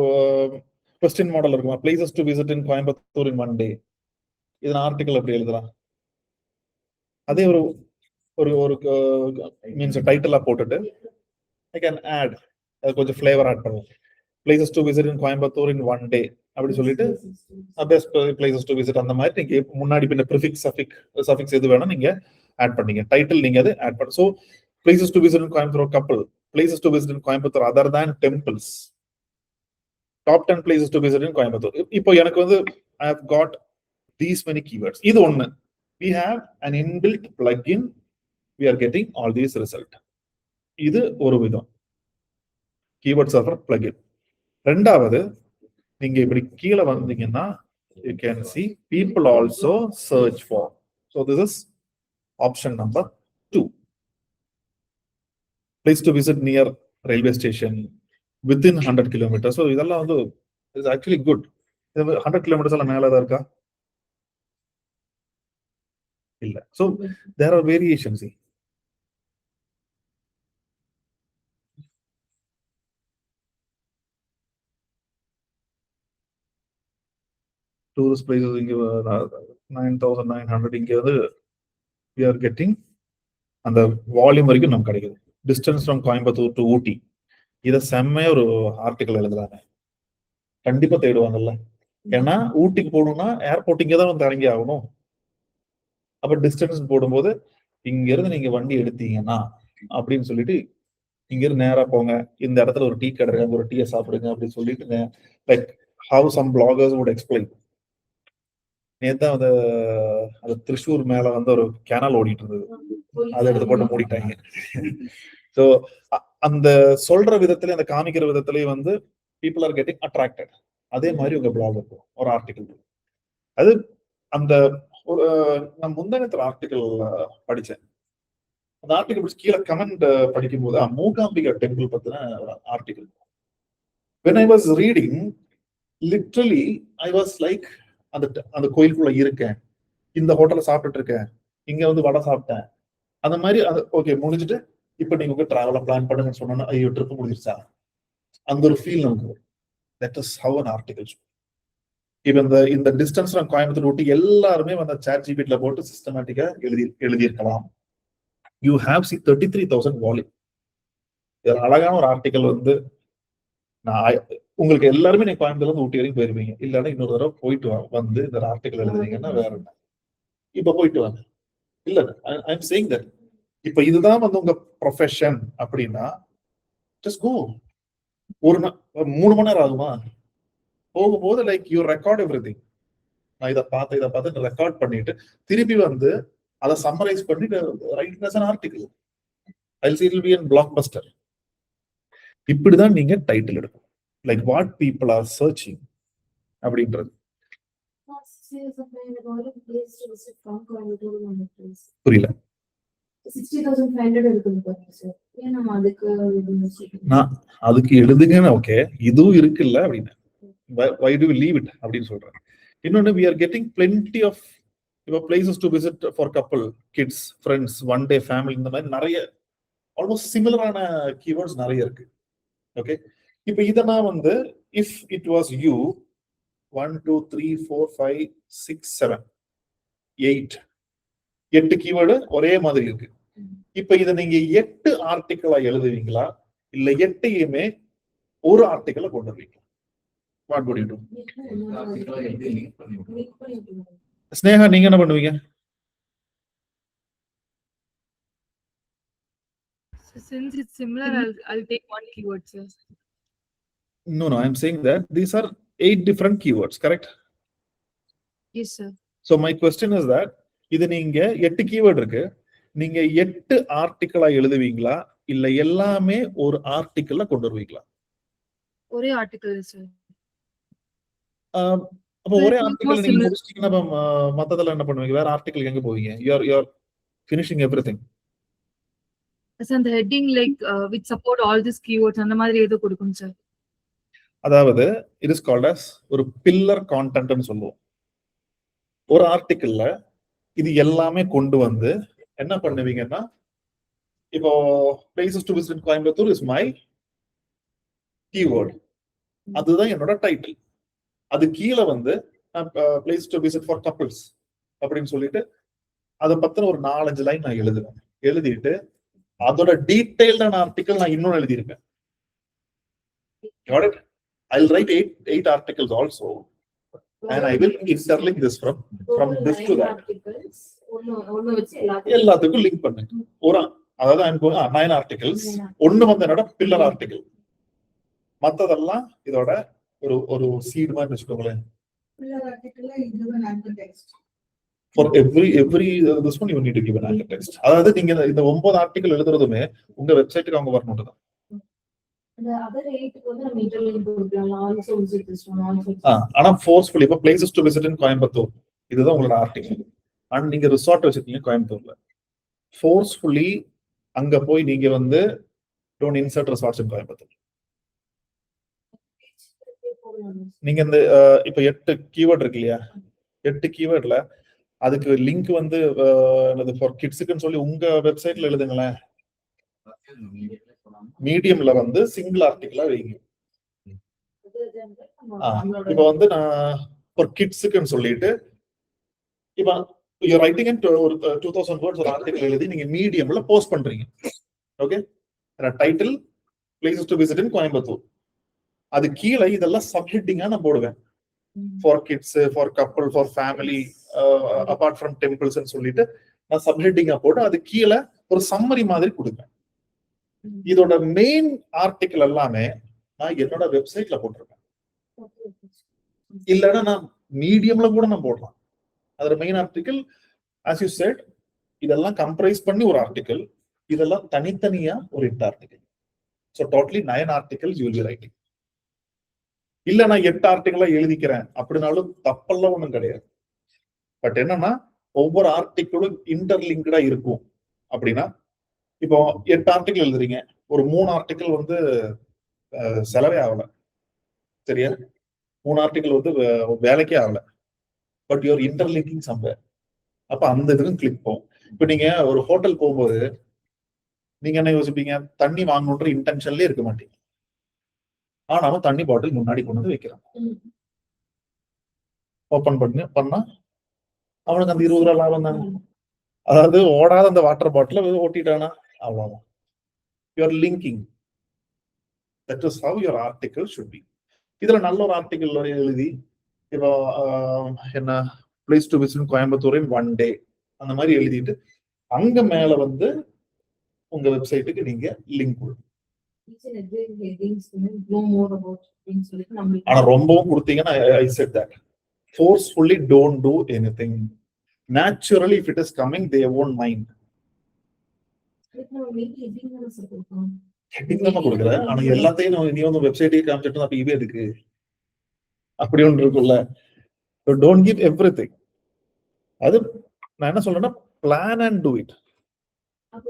क्वेश्चन மாடல் இருக்குமா? places to visit in Coimbatore in one day. இது ஆர்டிகல் எப்படி எழுதலாம்? அதே ஒரு ஒரு ஒரு மீன்ஸ் டைட்டிலா போட்டுட்டு I can add, அது கொஞ்சம் ஃப்ளேவர் ஆட் பண்ணுவோம். places to visit in Coimbatore in one day அப்படி சொல்லிட்டு best places to visit அந்த மாதிரி நீங்க முன்னாடி பின்ன ப்ரிஃபிக்ஸ் சஃபிக்ஸ் எது வேணா நீங்க ஆட் பண்ணீங்க. டைட்டில் நீங்க அது ஆட் பண்ண. So places to visit in Coimbatore couple, places to visit in Coimbatore other than temples, top 10 places to visit in Coimbatore. இப்போ எனக்கு வந்து I have got these many keywords. இது ஒண்ணு. We have an inbuilt plugin, we are getting all these result. இது ஒரு விதம் keyword server plugin. ரெண்டாவது, நீங்க இப்படி கீழே வந்தீங்கன்னா you can see people also search for. So this is option number 2. Place to visit near railway station within 100 kilometers. So இதெல்லாம் வந்து is actually good. 100 kilometers எல்லாம் மேல தான் இருக்கா? இல்ல. So there are variations. Tourist places இங்க 9,900, இங்க வந்து we are getting அந்த வால்யூம் வரைக்கும் நமக்கு கிடைக்குது. டிஸ்டன்ஸ் ஃப்ரம் கோயம்புத்தூர் டு ஊட்டி, இதை செம்மையா ஒரு ஆர்டிகல் எழுதுறாங்க. கண்டிப்பா தேடுவாங்கல்ல. ஏன்னா ஊட்டிக்கு போகணும்னா ஏர்போர்ட் இங்கே தான் வந்து இறங்கி ஆகணும். அப்ப டிஸ்டன்ஸ் போடும்போது இங்க இருந்து நீங்க வண்டி எடுத்தீங்கன்னா அப்படின்னு சொல்லிட்டு இங்க இருந்து நேரா போங்க, இந்த இடத்துல ஒரு டீ கடை இருக்கு, ஒரு டீயை சாப்பிடுங்க அப்படின்னு சொல்லிட்டு like how some bloggers would explain. நேத்தான் வந்து அது திருச்சூர் மேல வந்து ஒரு கேனல் ஓடிட்டு இருந்தது, அதை எடுத்து போட்டு மூடிட்டாங்க. ஸோ அந்த சொல்ற விதத்துல, அந்த காமிக்கிற விதத்திலேயே வந்து பீப்புள் ஆர் கெட்டிங் அட்ராக்டட். அதே மாதிரி உங்க பிளாக் இருக்கும், ஒரு ஆர்டிகல். அது அந்த ஒரு நான் முந்தானத்துல ஆர்டிகல் படிச்சேன். அந்த ஆர்டிகல் கீழே கமெண்ட் படிக்கும் போது மூகாம்பிகா டெம்பிள் பத்தின article. when I was reading, literally I was like அந்த கோயிலுக்குள்ள இருக்கேன், இந்த ஹோட்டல்ல சாப்பிட்டுட்டு இருக்கேன், இங்க வந்து வடை சாப்பிட்டேன், அந்த மாதிரி. ஓகே முடிஞ்சுட்டு இப்ப நீங்க டிராவல பிளான் பண்ணுங்கன்னு சொன்னா ஐயோ ட்ரிப் முடிஞ்சிருச்சா, அந்த ஒரு ஃபீல் நமக்கு. That is have an article. இப்ப இந்த டிஸ்டன்ஸ் கோயம்புத்தூர் ஊட்டி எல்லாருமே வந்து சாட் ஜிபிடில போட்டு சிஸ்டமேட்டிக்கா எழுதியிருக்கலாம். You have 33,000 volume. அழகான ஒரு ஆர்டிகல் வந்து நான் உங்களுக்கு எல்லாருமே நீங்க கோயம்புத்தூர்ல இருந்து ஊட்டி வரைக்கும் போயிருவீங்க. இல்லைன்னா இன்னொரு தடவை போயிட்டு வந்து இந்த ஆர்டிகல் எழுதுறீங்கன்னா வேற என்ன, இப்ப போயிட்டு வாங்க. இல்ல ஐ எம் சேயிங் தட் இப்ப இதுதான் வந்து உங்க ப்ரொஃபஷன் அப்படின்னா ஜஸ்ட் கோ. ஒரு 3 மணி நேரம் ஆகுமா போகும்போது, லைக் யூ ரெக்கார்ட் எவ்ரிதிங். நான் இதை பார்த்து ரெக்கார்ட் பண்ணிட்டு திருப்பி வந்து அதை சம்மரைஸ் பண்ணி write as an article. I'll say it will be a blockbuster. இப்படிதான் நீங்க டைட்டில் எடுக்கணும். Like what people are searching அப்படின்றது. visit from Coimbatore to my place. புரியல. 60,500 இருக்குது பாருங்க சார். ஏன் நம்ம அதுக்கு நான் அதுக்கு எழுதுங்க, ஓகே இதுவும் இருக்குல்ல அப்படின்னு. Why do we leave it அப்படின்னு சொல்றேன். இன்னொன்னு, we are getting plenty of places to visit for couple, kids, friends, one day family, இந்த மாதிரி நிறைய ஆல்மோஸ்ட் சிமிலரான கீவேர்ட்ஸ் நிறைய இருக்கு. ஓகே, இப்போ இதை நான் வந்து if it was you 1 2 3 4 5 6 7 8 keyword ஒரே மாதிரி இருக்கு. இப்ப இதை நீங்க 8 ஆர்டிகிளா எழுதுவீங்களா இல்ல 8யுமே ஒரு ஆர்டிகிளா கொண்டு வருவீங்களா? What would you to? Sneha, நீங்க என்ன பண்ணுவீங்க? Since it's similar, I'll take one keyword, sir. No, I'm saying that these are 8 different keywords, correct? Yes, sir. So my question is that இது நீங்க 8 கீவேர்ட் இருக்கு, நீங்க 8 ஆர்டிகிளா எழுதுவீங்களா இல்ல எல்லாமே ஒரு ஆர்டிகிளா கொண்டு வருவீங்களா? ஒரே ஆர்டிகிள் சார். அப்ப ஒரே ஆர்டிகிள் நீங்க முடிச்சிட்டீங்கன்னா மத்ததெல்லாம் என்ன பண்ணுவீங்க? வேற ஆர்டிகிள் எங்க போவீங்க? you are finishing everything. Sir, the heading like which support all these keywords அந்த மாதிரி ஏதோ கொடுக்கும் சார். அதாவது it is called as ஒரு பில்லர் கான்டென்ட்னு சொல்லுவோம். ஒரு ஆர்டிகிள்ல இது எல்லாமே கொண்டு வந்து என்ன பண்ணுவீங்கன்னா, இப்போ places to visit in Coimbatore is my keyword, அதுதான் என்னோட டைட்டில். அது கீழே வந்து places to visit for couples அப்படின்னு சொல்லிட்டு அதை பத்தின ஒரு 4-5 லைன் நான் எழுதுவேன். எழுதிட்டு அதோட டீடைல்டான ஆர்டிகிள் நான் இன்னொன்னு எழுதியிருப்பேன். Got it? I'll write 8 articles also, and I will interlink this from this to that. எல்லாத்துக்கும் லிங்க் பண்ணுங்க. அதாவது 9 ஆர்டிகிள்ஸ், ஒன்னு வந்து என்னோட பில்லர் ஆர்டிகிள், மத்ததெல்லாம் இதோட ஒரு சீட் மாதிரி வச்சுக்கோங்களேன். For every this one you need to give an anchor text. அதாவது நீங்க இந்த 9 ஆர்டிகிள் எழுதுறதுமே உங்க வெப்சைட்டுக்கு அவங்க வரணும் தான். ஆனா ஃபோர்ஸ்ஃபுல்லி இப்ப places to visit in Coimbatore இதுதான் உங்களோட ஆர்டிகிள். அண்ட் நீங்க ரிசார்ட் வச்சிருக்கீங்க கோயம்புத்தூர்ல, ஃபோர்ஸ்ஃபுல்லி அங்க போய் நீங்க வந்து don't insert resorts in Coimbatore. நீங்க இந்த இப்ப 8 கீவேர்ட் இருக்கு இல்லையா, 8 கீவேர்ட்ல அதுக்கு லிங்க் வந்து ஃபார் கிட்ஸுக்குன்னு சொல்லி உங்க வெப்சைட்ல எழுதுங்களேன். மீடியம்ல வந்து சிங்கிள் ஆர்டிகிளா வைங்க. இப்ப வந்து நான் ஃபார் கிட்ஸுக்குன்னு சொல்லிட்டு இப்ப you're writing in 2000 words ஒரு ஆர்டிகிள் எழுதி நீங்க மீடியம்ல போஸ்ட் பண்றீங்க. Okay, title places to visit in Coimbatore, அது கீழே இதெல்லாம் சப்ஹெட்டிங்கா நான் போடுவேன். ஃபார் கிட்ஸ், ஃபார் கப்பல், for family, apart from temples சொல்லிட்டு நான் சப்ஹெட்டிங்கா போட்டு அது கீழே ஒரு சம்மரி மாதிரி கொடுப்பேன். இதோட மெயின் ஆர்டிகிள் எல்லாமே நான் என்னோட வெப்சைட்ல போட்டிருப்பேன். இல்லைன்னா நான் மீடியம்ல கூட நான் போடலாம். அதோட main article as you said இதெல்லாம் கம்ப்ரைஸ் பண்ணி ஒரு ஆர்டிகிள், இதெல்லாம் தனித்தனியா ஒரு 8 article. So totally 9 articles you will be writing. இல்ல நான் 8 ஆர்டிகிளா எழுதிக்கிறேன் அப்படின்னாலும் தப்பெல்லாம் ஒண்ணும் கிடையாது. பட் என்னன்னா ஒவ்வொரு ஆர்டிகிளும் இன்டர்லிங்க்டா இருக்கும். அப்படின்னா இப்போ 8 ஆர்டிகிள் எழுதுறீங்க, ஒரு 3 ஆர்டிகிள் வந்து செலவே ஆகல, சரியா? 3 ஆர்டிகிள் வந்து வேலைக்கே ஆகல, பட் யூஆர் இன்டர்லிங்கிங் சம்வேர். அப்ப அந்த இதுக்கும் கிளிக் போகும். இப்ப நீங்க ஒரு ஹோட்டல் போகும்போது நீங்க என்ன யோசிப்பீங்க? தண்ணி வாங்கணுன்ற இன்டென்ஷன்லயே இருக்க மாட்டீங்க, ஆனாலும் தண்ணி பாட்டில் முன்னாடி கொண்டு வந்து வைக்கிறான். ஓபன் பண்ணா அவனுக்கு அந்த 20 ரூபா லாபம் தானே. அதாவது ஓடாத அந்த வாட்டர் பாட்டில ஓட்டிட்டானா அவ்வளவுதான். Your linking. That is how your article should be. இதுல நல்ல ஒரு ஆர்டிகிள் எழுதி இப்போ என்ன பிளேஸ் டு விசிட் கோயம்புத்தூர் இன் 1 day அந்த மாதிரி எழுதிட்டு அங்க மேல வந்து உங்க வெப்சைட்டுக்கு நீங்க லிங்க் கொடுங்க. ஆனா ரொம்பவும் கொடுத்தீங்கன்னா I said that forcefully don't do anything. Naturally if it is coming they won't mind. Heading தான் கொடுக்குற, ஆனா எல்லாத்தையும் நீ வந்து வெப்சைட்டே காமிச்சிட்டு அப்ப இவே இருக்கு அப்படி ஒன்று இருக்குல்ல. So don't give everything. அது நான் என்ன சொல்றேன்னா பிளான் அண்ட் டூ இட். அப்போ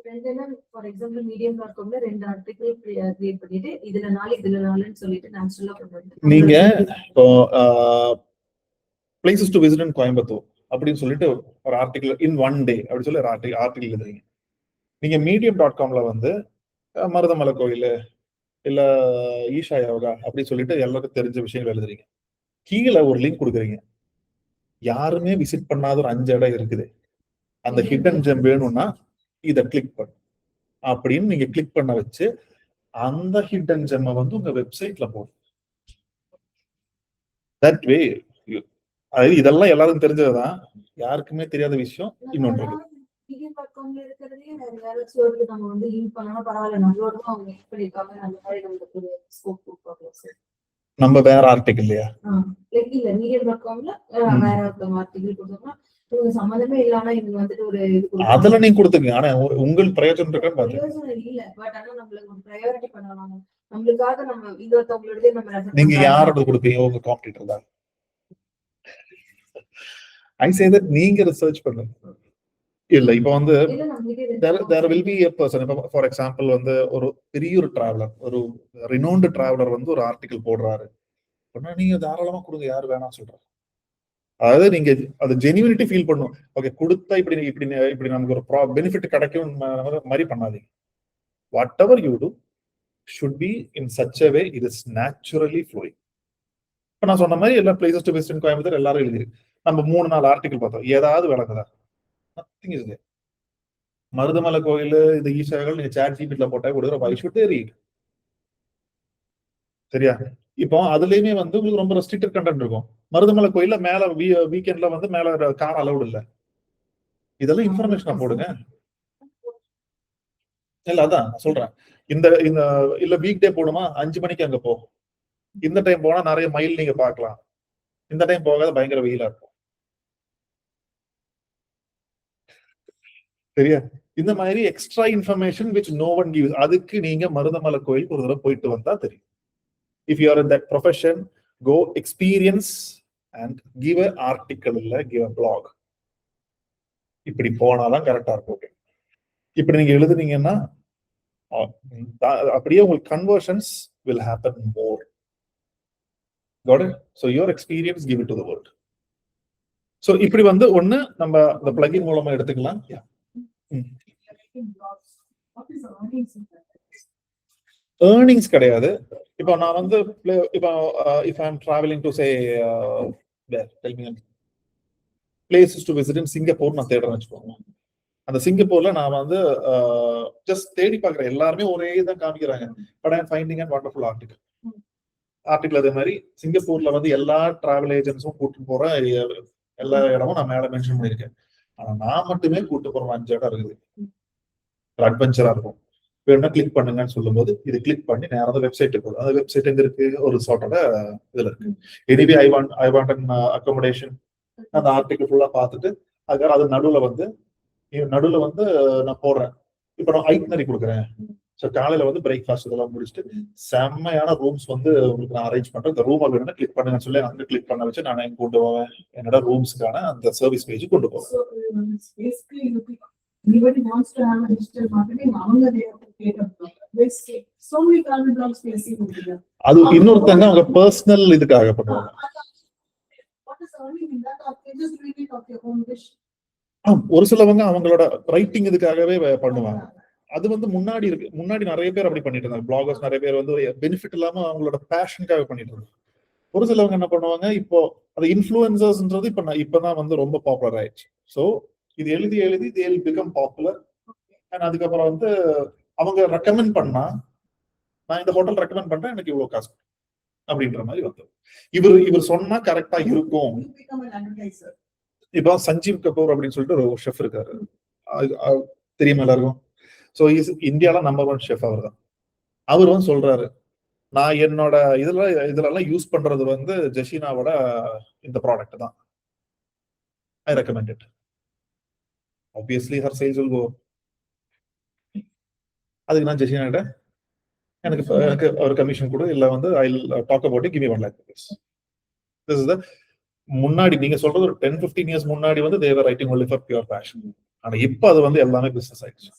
ஃபார் எக்ஸாம்பிள் medium.comல 2 ஆர்டிகல் கிரியேட் பண்ணிட்டு இதுல 4 சொல்லிட்டு நேச்சுரலா பண்ணுவாங்க. நீங்க இப்போ places to visit in Coimbatore அப்படின்னு சொல்லிட்டு ஒரு ஆர்டிகல் இன் ஒன் டே அப்படி சொல்லி ஒரு ஆர்டிகல் எழுதுறீங்க. நீங்க medium.comல வந்து மருதமலை கோயில் இல்ல ஈஷா யோகா அப்படின்னு சொல்லிட்டு எல்லாருக்கும் தெரிஞ்ச விஷயங்கள் எழுதுறீங்க. கீழே ஒரு லிங்க் கொடுக்குறீங்க. யாருமே விசிட் பண்ணாத ஒரு 5 இடம் இருக்குது, அந்த ஹிடன் ஜெம் வேணும்னா இதை கிளிக் பண்ணு அப்படின்னு நீங்க கிளிக் பண்ண வச்சு அந்த ஹிடன் ஜெம்மை வந்து உங்க வெப்சைட்ல போடும். தட் வே அது இதெல்லாம் எல்லாருக்கும் தெரிஞ்சதுதான், யாருக்குமே தெரியாத விஷயம் இன்னொன்று இருக்கு. medium.comல இருக்கிறதுலயே வேற சோர்க்கு நம்ம வந்து லிங்க் பண்ணா பரவாயில்ல, நம்மளோட அவங்க லிங்க் பண்ணிருக்காங்க, அந்த மாதிரி நமக்கு ஸ்கோப் கொடுப்பாங்க சார். நம்ம வேற ஆர்டிகல் இல்லையா இல்ல medium.comல வேற ஒருத்தவங்க ஆர்டிகல் கொடுத்தோம்னா இவங்க சம்மந்தமே இல்லாம இவங்க வந்துட்டு ஒரு இது அதுல நீங்க கொடுத்துங்க. ஆனா உங்களுக்கு பிரயோஜனம் இருக்கான்னு பாத்து. பிரயோஜனம் இல்ல, பட் ஆனா நம்மளுக்கு ப்ரையாரிட்டி பண்ணலாம். நம்மளுக்காக நம்ம இன்னொருத்தவங்களோடதே நம்ம நீங்க யாரோட கொடுப்பீங்க? உங்க காம்படிட்டர் தான். ஐ சே தட் நீங்க ரிசர்ச் பண்ணுங்க. இல்ல இப்ப வந்து there will be a person, for example வந்து ஒரு பெரிய ஒரு டிராவலர், ஒரு ரினோன்டு டிராவலர் வந்து ஒரு ஆர்டிகல் போடுறாரு அப்படின்னா நீங்க தாராளமா கொடுங்க, யாரு வேணாம் சொல்றாங்க. அதாவது நீங்க அது ஜெனியூனிட்டி ஃபீல் பண்ணும். ஓகே, கொடுத்தா இப்படி இப்படி இப்படி நமக்கு ஒரு பெனிஃபிட் கிடைக்கும் மாதிரி பண்ணாதீங்க. What ever you to should be in such a way it is naturally flowing. இப்ப நான் சொன்ன மாதிரி எல்லா places to visit in Coimbatore எல்லாரும் எழுதி நம்ம 3-4 ஆர்டிகல் பார்த்தோம், ஏதாவது விளக்குதா? Nothing is there. மருதமலை கோயில் இந்த ஈஷாக்கள் நீங்க சாட் ஜிபிடில போட்டா கொடுக்குற why should they read? சரியா? இப்போ அதுலயுமே வந்து உங்களுக்கு ரொம்ப ரெஸ்ட்ரிக்டட் கண்டென்ட் இருக்கும். மருதமலை கோயில்ல மேல வீக்கெண்ட்ல வந்து மேல கார் அலௌட் இல்ல, இதெல்லாம் இன்ஃபர்மேஷனா போடுங்க. இல்ல அதான் நான் சொல்றேன், இந்த இல்ல வீக் டே போடுமா 5 மணிக்கு அங்க போ, இந்த டைம் போனா நிறைய மைல் நீங்க பார்க்கலாம், இந்த டைம் போகாத பயங்கர வெயிலா இருக்கும். சரியா? இந்த மாதிரி extra information which no one gives. அதுக்கு நீங்க மருதமலை கோயிலுக்கு ஒரு தடவை போயிட்டு வந்தா தெரியும். If you are in that profession, go experience and give a article இல்ல give a blog. இப்படி போனாதான் கரெக்டா இருக்கும். இப்படி நீங்க எழுதுனீங்கன்னா அப்படியே உங்களுக்கு conversions will happen more. Got it? So your experience, give it to the world. So இப்படி வந்து ஒண்ணு நம்ம இந்த plugin மூலமா எடுத்துக்கலாம். earnings கிடையாது. இப்போ நான் வந்து இப்போ if I am traveling to say tell me places to visit in Singapore நான் தேடுறேன்னு வச்சுக்கோங்க. அந்த சிங்கப்பூர்ல நான் வந்து ஜஸ்ட் தேடி பார்க்குறேன், எல்லாருமே ஒரே தான் காமிக்கிறாங்க, but I am finding and wonderful article அதே மாதிரி சிங்கப்பூர்ல வந்து எல்லா டிராவல் ஏஜென்ட்ஸும் கூட்டு போற எல்லா இடமும் நான் மேல மென்ஷன் பண்ணியிருக்கேன். ஆனா நான் மட்டுமே கூட்டு போற 5 இடம் இருக்குது, அட்வென்ச்சரா இருக்கும். வேணும்னா கிளிக் பண்ணுங்கன்னு சொல்லும் போது இது கிளிக் பண்ணி நேரம் வெப்சைட்டுக்கு போகுது. அந்த வெப்சைட் எங்க இருக்கு? ஒரு ரிசார்ட்டோட இதுல இருக்கு. Anyway I want an accommodation, அந்த ஆர்டிகல் ஃபுல்லா பார்த்துட்டு அதுக்காக அது நடுவுல வந்து நான் போடுறேன். இப்ப நான் ஐட்னரி கொடுக்குறேன். ஸோ காலையில வந்து பிரேக்ஃபாஸ்ட் இதெல்லாம் முடிச்சுட்டு செம்மையான ரூம்ஸ் வந்து உங்களுக்கு நான் அரேஞ்ச் பண்றேன், இந்த ரூம் வேணும்னா கிளிக் பண்ணுங்கன்னு சொல்லி அங்க கிளிக் பண்ண வச்சு நான் எங்க கொண்டு போவேன், என்னோட ரூம்ஸ்க்கான அந்த சர்வீஸ் பேஜ் கொண்டு போவேன். Anybody wants to have a digital marketing, they have to create a blog. There's so many travel blogs facing over there. அது இன்னொருத்தங்க அவங்க பர்சனல் இதுக்காக பண்ணுவாங்க. What is earning in that? They just read it of your own wish. ஒரு சிலவங்க அவங்களோட writing இதுக்காகவே பண்ணுவாங்க. அது வந்து முன்னாடி நிறைய பேர் அப்படி பண்ணிட்டு இருந்தாங்க. பிளாகர்ஸ் நிறைய பேர் வந்து பெனிஃபிட் இல்லாம அவங்களோட பேஷனுக்காக பண்ணிட்டு இருந்தாங்க. ஒரு சிலவங்க என்ன பண்ணுவாங்க, இப்போ அது இன்ஃப்ளூயன்சர்ஸ்ன்றது இப்பதான் வந்து ரொம்ப பாப்புலர் ஆயிடுச்சு. ஸோ இது எழுதி they will become popular. And அதுக்கப்புறம் வந்து அவங்க ரெக்கமெண்ட் பண்ணா, நான் இந்த ஹோட்டல் ரெக்கமெண்ட் பண்றேன், எனக்கு இவ்வளவு காசு அப்படின்ற மாதிரி வந்து இவர் சொன்னா கரெக்டா இருக்கும். இப்போ சஞ்சீவ் கபூர் அப்படின்னு சொல்லிட்டு ஒரு ஷெஃப் இருக்காரு, தெரியுமா எல்லாருக்கும்? ஸோ இந்தியால நம்பர் 1 ஷெஃப் அவர் தான். அவர் வந்து சொல்றாரு, நான் என்னோட இதுல யூஸ் பண்றது வந்து ஜெஷினாவோட இந்த ப்ராடக்ட் தான், I recommend it. Obviously her sales will go. அதுக்கு நான் ஜெஷினா கிட்ட எனக்கு ஒரு கமிஷன் கொடு, இல்ல வந்து I will talk about it, give me 1 lakh rupees. This is the முன்னாடி நீங்க சொல்றது ஒரு 10-15 இயர்ஸ் முன்னாடி வந்து they were writing only for pure passion. ஆனா இப்ப அது வந்து எல்லாமே பிசினஸ் ஆயிடுச்சு.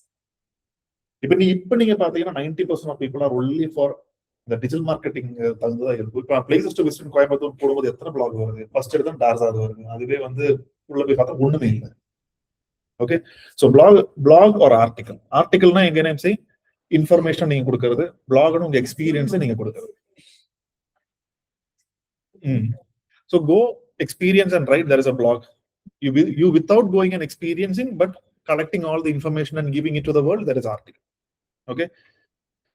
இப்ப நீங்க பாத்தீங்கன்னா 90% of people are only for இந்த டிஜிட்டல் மார்க்கெட்டிங் தகுந்ததான் இருக்கும். இப்ப பிளேசஸ் டு விசிட் கோயம்புத்தூர் போடும்போது எத்தனை பிளாக் வருது, ஃபர்ஸ்ட் எடுத்து டார்ஸாது வருது, அதுவே வந்து உள்ள போய் பார்த்தா ஒண்ணுமே இல்லை. ஓகே, ஸோ பிளாக் ஒரு ஆர்டிகல்னா எங்க நேம் செய் இன்ஃபர்மேஷன் நீங்க கொடுக்கறது, பிளாக்னு உங்க எக்ஸ்பீரியன்ஸை நீங்க கொடுக்கறது. So go experience and write. There is a blog. You without going and experiencing, but collecting all the information and giving it to the world, that is article. Okay.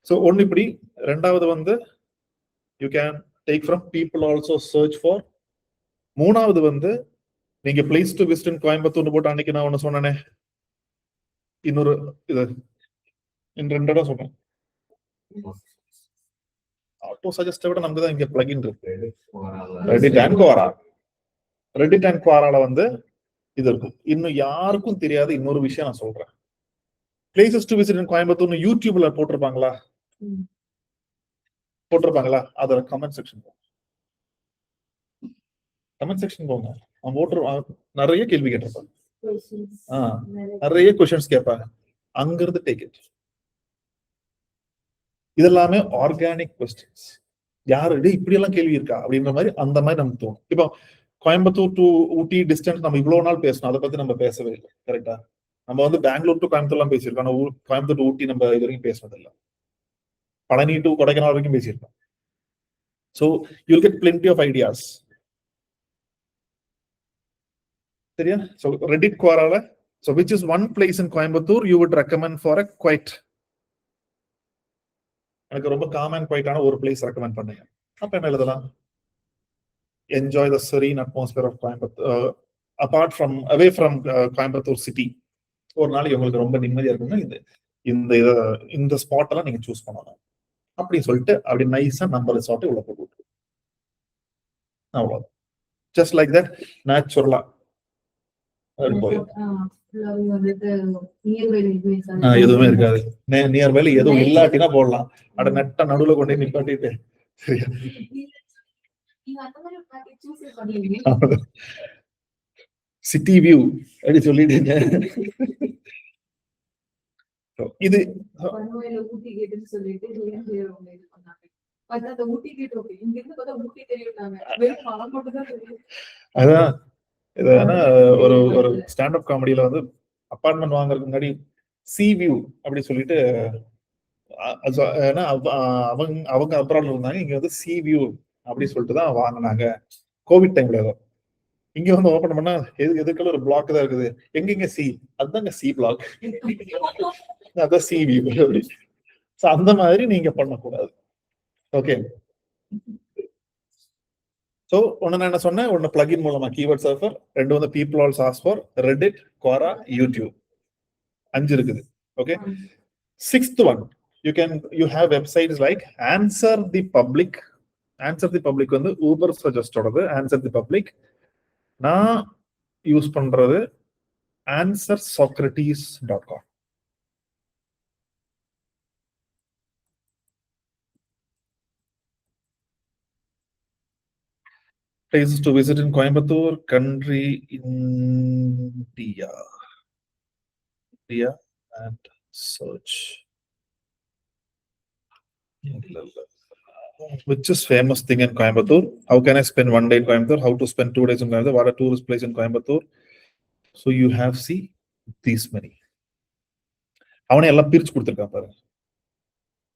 So only pretty. Rendavathu vandu you can take from people also search for. Moonavathu vandu neenga place to visit in Coimbatore nu potu annikku na onu sonnane. Innoru idu in rendada sonnen. Auto suggest விட நமக்கு தான் இங்க plugin இருக்கு. Reddit and குவாரால வந்து இது இருக்கும். இன்னும் யாருக்கும் தெரியாத இன்னொரு விஷயம் நான் சொல்றேன். Places to visit in Coimbatore யூடியூப்ல போட்டிருப்பாங்களா? அதோட கமெண்ட் செக்ஷன் போங்க. நிறைய கேள்வி கேட்டிருப்பாங்க, நிறைய கொஸ்டின்ஸ் கேட்பாங்க. அங்கிருந்து டேக் இட். இதெல்லாமே ஆர்கானிக் கொஸ்டின்ஸ். யாரு இப்படி எல்லாம் கேள்வி இருக்கா அப்படின்ற மாதிரி அந்த மாதிரி நமக்கு தோணும். இப்போ கோயம்புத்தூர் டு ஊட்டி டிஸ்டன்ஸ் நம்ம இவ்வளவு நாள் பேசணும், அதை பத்தி நம்ம பேசவே இல்லை. கரெக்டா? நம்ம வந்து பெங்களூர் டு கோயம்புத்தூர் எல்லாம் பேசியிருக்கோம். ஆனா கோயம்புத்தூர் டு ஊட்டி நம்ம இது வரைக்கும் பேசுனது இல்லை. பழனி டு கொடைக்கானல் வரைக்கும் பேசியிருக்கோம். So you'll get plenty of ideas. சரியா? ஸோ ரெடிட் குவாரால so which is one place in Coimbatore you would recommend for a quiet. எனக்கு ரொம்ப காம் அண்ட் குவைட்டான ஒரு பிளேஸ் ரெக்கமெண்ட் பண்ணுங்க. அப்ப என்ன எழுதலாம்? Enjoy the serene atmosphere of Coimbatore apart from away from Coimbatore city. ஒரு நாளைக்கு உங்களுக்கு ரொம்ப நிம்மதியா இருக்குன்னா இந்த ஸ்பாட் எல்லாம் நீங்க சூஸ் பண்ணணும் அப்படின்னு சொல்லிட்டு அப்படி நைஸா நம்ம ரிசார்ட் உள்ள போட்டு அவ்வளவு. ஜஸ்ட் லைக் தட் நேச்சுரலா எதுவுமே இருக்காது. நியர்பைல எதுவும் இல்லாட்டினா போடலாம். அட நெட்ட நடுவுல கொண்டு நிப்பாட்டிட்டு சரியா சிட்டி வியூ அப்படி சொல்லிட்டீங்க. இது அதான் ஒரு ஸ்டாண்டப் காமெடியில வந்து அபார்ட்மெண்ட் வாங்குறதுக்கு முன்னாடி சி வியூ அப்படி சொல்லிட்டு அவங்க அப்ராட்ல இருந்தாங்க, இங்க வந்து சி வியூ அப்படி சொல்லிட்டு தான் வாங்கினாங்க கோவிட் டைம்ல. ஏதோ இங்க வந்து ஓபன் பண்ணா எதுக்குள்ள ஒரு பிளாக் தான் இருக்குது. எங்க சி, அதுதாங்க சி பிளாக், அதான் சி வியூ அப்படி. அந்த மாதிரி நீங்க பண்ணக்கூடாது. ஓகே. சோ ஒன்னு நான் என்ன சொன்னேன், ஒன்னு பிளகின் மூலமா கீவேர்ட் சர்ஃபர், ரெண்டு வந்து people also ask for Reddit, Quora, YouTube. 5 இருக்குது. Okay. 6th one, you have websites like Answer the Public. Answer the Public வந்து Uber சஜஸ்டோடது. Answer the Public நான் யூஸ் பண்றது answersocrates.com. Places to visit in Coimbatore, country, India, and search. Which is famous thing in Coimbatore? How can I spend 1 day in Coimbatore? How to spend 2 days in Coimbatore? What are tourist place in Coimbatore? So you have see these many. அவனே எல்லாம் பிரிச்சு கொடுத்திருக்கான் பாருங்க.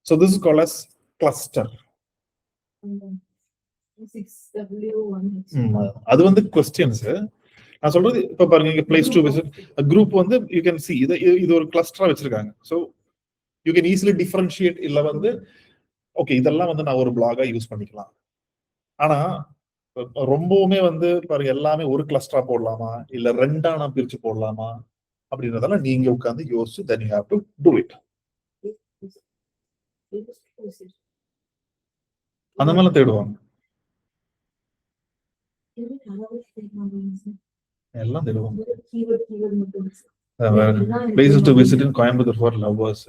So this is called as cluster. அது வந்து questions. நான் சொல்றது இப்ப பாருங்க, இங்க பிளேஸ் டு விசிட் குரூப் வந்து யூ கேன் see இது ஒரு கிளஸ்டரா வச்சிருக்காங்க. So you can easily differentiate. இல்ல வந்து ஓகே இதெல்லாம் வந்து நான் ஒரு பிளாகா யூஸ் பண்ணிக்கலாம். ஆனா ரொம்பவுமே வந்து பாருங்க எல்லாமே ஒரு கிளஸ்டரா போடலாமா இல்ல ரெண்டா நான் பிரிச்சு போடலாமா அப்படின்றதெல்லாம் நீங்க உட்கார்ந்து யோசிச்சு then you have to do it. அந்த மாதிரி தேடுவாங்க, எல்லாம் தேடுவாங்க. Places to visit in Coimbatore for lovers.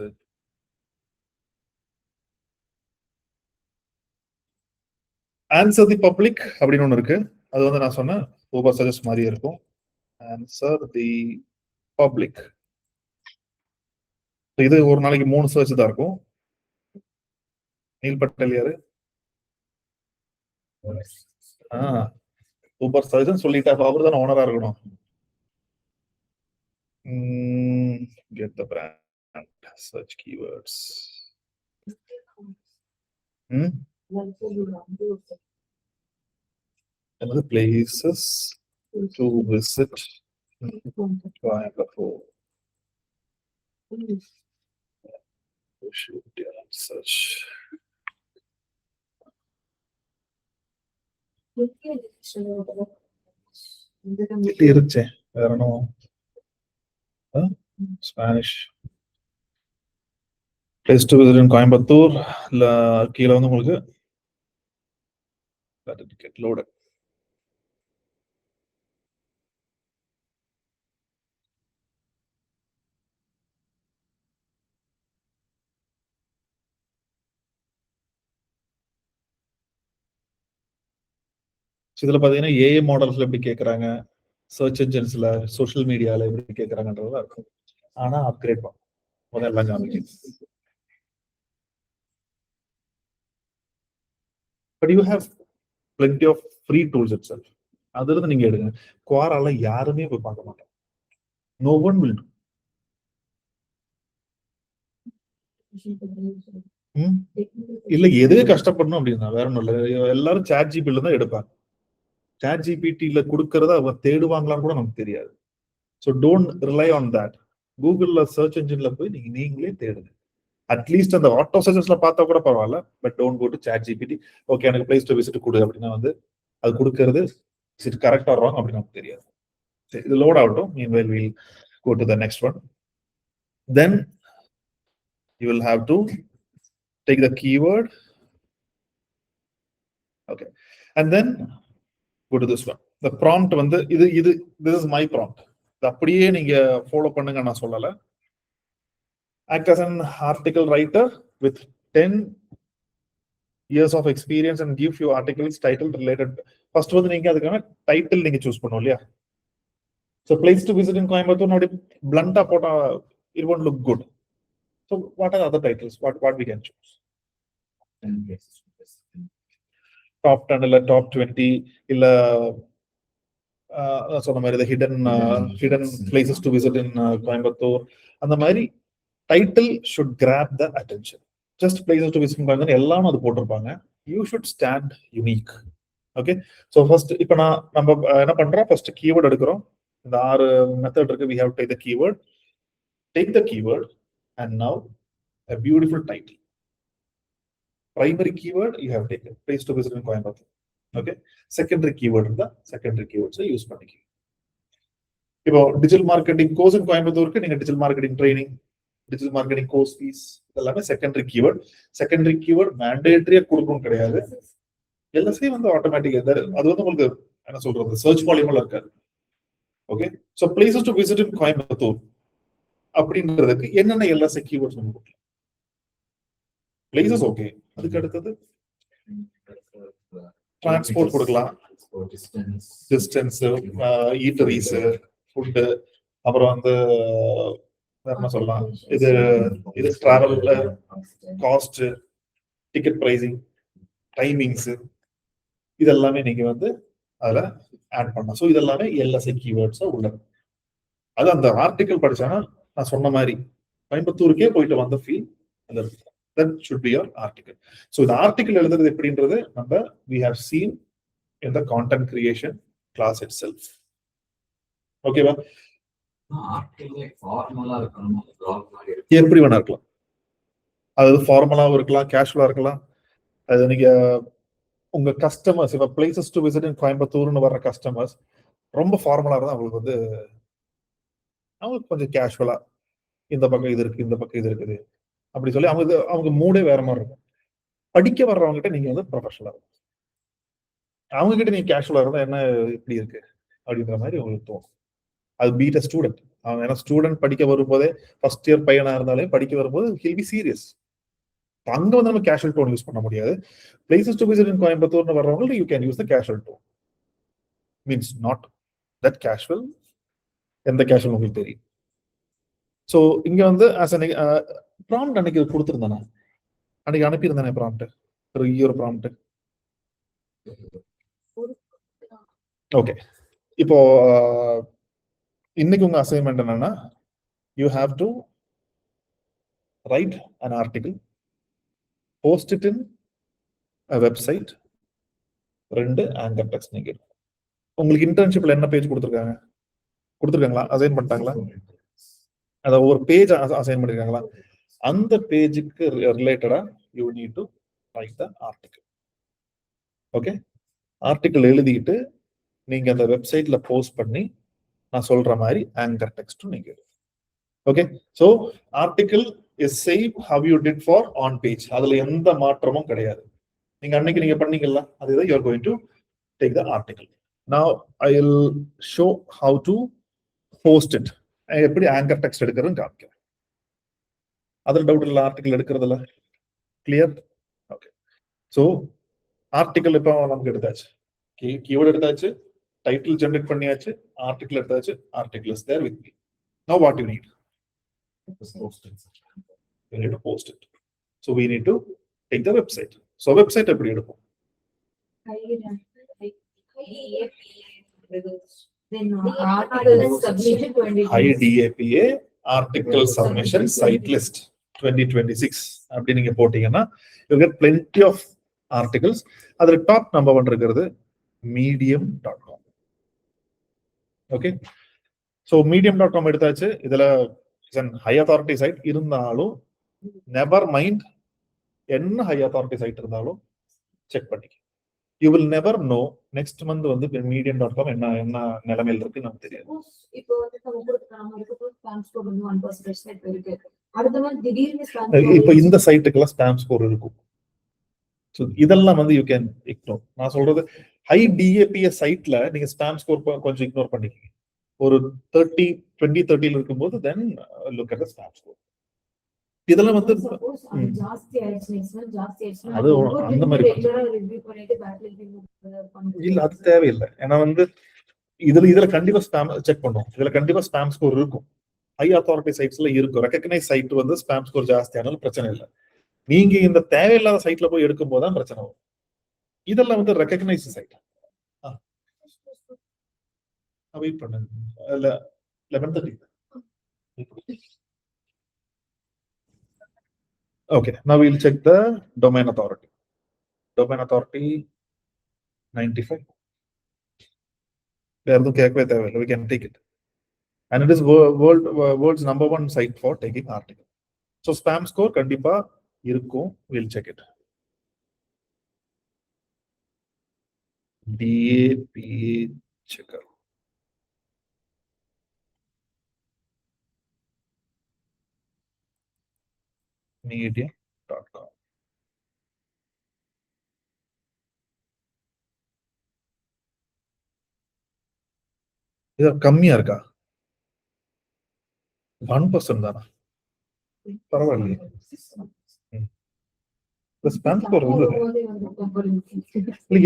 Answer the Public அப்படின்னு ஒண்ணு இருக்கு. அது வந்து நான் சொன்னேன் ஊபர் சஜஸ்ட் மாதிரி இருக்கும். Answer the public. இது ஒரு நாளைக்கு 3 சர்ச் தான் இருக்கும். நீல் பட்டேல் யாரு? ஊபர் சஜஸ்ட் சொல்லிட்டா அவர் தானே ஓனரா இருக்கணும். Get the brand, search keywords. Another places to visit. Search. இருச்சே வேற Spanish place to visit in Coimbatore இல்ல கீழே வந்து உங்களுக்கு get loaded. இதுல பாத்தீங்கன்னா ஏஏ மாடல்ஸ்ல எப்படி கேக்குறாங்க, சர்ச் என்ஜின்ஸ்ல, சோஷியல் மீடியால எப்படி கேக்குறாங்கன்றதா இருக்கும். ஆனா அப்கிரேட் பண்ணும் முதல்ல எல்லாம் காமிக்கும். But you have plenty of free tools itself. அதுல இருந்து நீங்க எடுங்க. குவாரால யாருமே போய் பார்க்க மாட்டாங்க. No one will do. இல்ல எதுவே கஷ்டப்படணும் அப்படின்னா வேற ஒன்றும் இல்லை. எல்லாரும் சாட் ஜிபில தான் எடுப்பாங்க. சாட் ஜிபிடில கொடுக்கறத அவங்க தேடுவாங்களான்னு கூட நமக்கு தெரியாது. So don't rely on that. கூகுள்ல சர்ச் என்ஜின்ல போய் நீங்களே தேடுங்க. அட்லீஸ்ட் அந்த ஆட்டோ சஜஸ்ட்ல பார்த்தா கூட பரவாயில்ல. But don't go to ChatGPT. Okay எனக்கு பிளேஸ் டு விசிட் கொடு அப்படின்னா வந்து அது கொடுக்கறது கரெக்டா வருவாங்க அப்படின்னு நமக்கு தெரியாது. இது லோட் ஆகட்டும். meanwhile we'll go to the next one. Then you will have to take the keyword. Okay, and then go to this one. The prompt வந்து இது this is my prompt. அப்படியே நீங்க ஃபாலோ பண்ணுங்க நான் சொல்லல. Act as an article writer with 10 years of experience and give few articles title related. First வந்து நீங்க அதுக்கான டைட்டில் நீங்க சூஸ் பண்ணணும் இல்லையா? So place to visit in Coimbatore நோடி blunt போட்டா it won't look good. So what are the other titles? What we can choose? Top 10 இல்ல top 20 இல்ல சொன்ன மாதிரி the hidden places to visit in Coimbatore. அந்த மாதிரி title should grab the attention. Just places to visit in Coimbatore எல்லாமே அது போட்டிருப்பாங்க. You should stand unique. Okay, so first இப்போ நம்ம என்ன பண்றோம், first keyword எடுக்கிறோம். இந்த 6 மெத்தட் இருக்கு. We have to take the keyword and now a beautiful title. Primary keyword you have taken, place to visit in Coimbatore. Okay, secondary keyword இருந்தா secondary keywords use பண்ணிக்க. இப்போ டிஜிட்டல் மார்க்கெட்டிங் கோர்ஸ் இன் கோயம்புத்தூருக்கு நீங்க digital marketing training, digital marketing course fees எல்லாமே secondary keyword. Secondary keyword மேண்டேட்டரியா கொடுக்கணும் கிடையாது. எல்லாத்தையும் வந்து ஆட்டோமேட்டிக் அது வந்து உங்களுக்கு என்ன சொல்றது சர்ச் வால்யூம்ல இருக்காது. Okay, so places to visit in Coimbatore அப்படின்றதுக்கு என்னென்ன எல்லா கீவேர்ட்ஸ் நம்ம கொடுக்கலாம். பிளேசஸ் ஓகே, அதுக்கு அடுத்தது டிரான்ஸ்போர்ட் கொடுக்கலாம், டிஸ்டன்ஸ், ஈட்டரிஸ், ஃபுட், அப்புறம் வந்து என்ன சொல்லலாம், இது travel cost, ticket pricing, timings, இதெல்லாமே நீங்க வந்து அதுல ஆட் பண்ணலாம். ஸோ இதெல்லாமே எல்எஸ்ஐ கீவேர்ட்ஸா உள்ளது. அது அந்த ஆர்டிக்கல் படிச்சானா நான் சொன்ன மாதிரி கோயம்புத்தூருக்கே போயிட்டு வந்த ஃபீல் அந்த that should be your article. So the article எழுதுறது எப்படின்றது நம்ம we have seen in the content creation class itself. ஓகேவா? எப்படி வேணா இருக்கலாம். அது ஃபார்மலாவும் இருக்கலாம், கேஷுவலா இருக்கலாம். அது நீங்க உங்க கஸ்டமர்ஸ் இப்ப பிளேசஸ் டு விசிட் இன் கோயம்புத்தூர்னு வர்ற கஸ்டமர்ஸ் ரொம்ப ஃபார்மலா இருந்தா அவங்களுக்கு வந்து அவங்களுக்கு கொஞ்சம் கேஷுவலா இந்த பக்கம் இது இருக்கு, இந்த பக்கம் இது இருக்குது அப்படி சொல்லி அவங்க மூடே வேற மாதிரி இருக்கும். படிக்க வர்றவங்க கிட்ட நீங்க வந்து ப்ரொஃபஷனலா இருக்கும். அவங்க கிட்ட நீங்க கேஷுவலா இருந்தா என்ன இப்படி இருக்கு அப்படின்ற மாதிரி உங்களுக்கு தோணும். அது பீட் அ ஸ்டூடெண்ட். அவங்க ஏன்னா ஸ்டூடெண்ட் படிக்க வரும்போதே ஃபர்ஸ்ட் இயர் பையனா இருந்தாலே படிக்க வரும்போது ஹில் பி சீரியஸ். அங்க வந்து நம்ம கேஷுவல் டோன் யூஸ் பண்ண முடியாது. பிளேசஸ் டு விசிட் இன் கோயம்புத்தூர்னு வர்றவங்க you can use the casual tone. Means not that casual. எந்த கேஷுவல் உங்களுக்கு தெரியும். ஸோ இங்க வந்து ப்ராம்ப்ட் அன்னைக்கு கொடுத்துருந்தானே, அன்னைக்கு அனுப்பியிருந்தானே ப்ராம்ப்ட், ஒரு ப்ராம்ப்ட். ஓகே, இப்போ இன்னைக்கு உங்க அசைன்மெண்ட் என்னன்னா, you have to write an article, post it in website, 2 anchor text. நீங்க உங்களுக்கு இன்டர்ன்ஷிப்ல என்ன பேஜ் கொடுத்துருக்காங்களா, அசைன் பண்ணிட்டாங்களா? அதாவது ஒரு பேஜ் அசைன் பண்ணிருக்காங்களா? அந்த பேஜுக்கு ரிலேட்டடா you need to write the article. Okay, article எழுதிட்டு நீங்க அந்த வெப்சைட்ல போஸ்ட் பண்ணி நான் சொல்ற மாதிரி ஆங்கர் டெக்ஸ்ட் நீங்க. Okay, so article is same how you did for on page. அதுல எந்த மாற்றமும் கிடையாது. நீங்க அன்னைக்கு நீங்க பண்ணீங்கல்ல, அதுதான் you are going to take the article. Now I will show how to post it. எப்படி ஆங்கர் டெக்ஸ்ட் எடுக்கிறதுன்னு காமிக்கிறேன். அதில் டவுட் இல்லை, ஆர்டிகிள் எடுக்கிறதுல கிளியர். ஓகே, ஸோ ஆர்டிகிள் இப்போ நமக்கு எடுத்தாச்சு, கீவேர்ட் எடுத்தாச்சு, டைட்டில் ஜெனரேட் பண்ணியாச்சு, ஆர்டிகிள் எடுத்தாச்சு, article is there with me. Now what you need? We need to post it. So we need to take the website. So website எப்படி எடுப்போம்? IDAPA article submission site list 2026 அப்படி நீங்க போட்டீங்கன்னா you get plenty of articles. அதுல top number 1 இருக்குது medium.com. Okay, so medium.com எடுத்தாச்சு. இதுல high authority side இருந்தாலும் நெவர் மைண்ட், என்ன ஹை அத்தாரிட்டி சைட் இருந்தாலும் செக் பண்ணிக்க. You will never know next month வந்து medium.com என்ன நிலைமையில் இருக்கு நமக்கு தெரியாது. இப்போ வந்து நம்ம கொடுத்துட்டாங்க ஸ்பாம் ஸ்கோர் வந்து 1% இருக்கு. அடுத்த மாதிரி திடீர்னு ஸ்பாம், இப்போ இந்த சைட்டுக்குலாம் ஸ்பாம் ஸ்கோர் இருக்கும். சோ இதெல்லாம் வந்து you can ignore. நான் சொல்றது ஹை DAPS சைட்ல நீங்க ஸ்பாம் ஸ்கோர் கொஞ்சம் இக்னோர் பண்ணிக்கீங்க. ஒரு 20-30 இருக்கும்போது then look at the spam score. இதெல்லாம் வந்து ஜாஸ்தி ஆயிடுச்சு, அது அந்த மாதிரி ரிவ்யூ பண்ணிட்டு பேக்லிங்க் இல்ல, அது தேவையில்லை. ஏன்னா வந்து இதுல கண்டிப்பா ஸ்பாம் செக் பண்ணுவோம். இதுல கண்டிப்பா ஸ்பாம் ஸ்கோர் இருக்கும். ஹை அத்தாரிட்டி சைட்ஸ்ல இருக்கும். ரெகக்னைஸ் சைட் வந்து ஸ்பாம் ஸ்கோர் ஜாஸ்தியானாலும் பிரச்சனை இல்லை. நீங்க இந்த தேவையில்லாத சைட்ல போய் எடுக்கும் போதுதான் பிரச்சனை வரும். இதெல்லாம் வந்து ரெகக்னைஸ் சைட். வெயிட் பண்ணுங்க, 11:30. Okay, now we'll check the domain authority. Domain authority 95. We can take it. And it is world's number 1 site for taking article. So spam score kandipa irukum. We'll check it. DAPA checker. Medium.com. இது கம்மியா இருக்கா? 1% தானா? பரவாயில்லையே. Spam score வந்து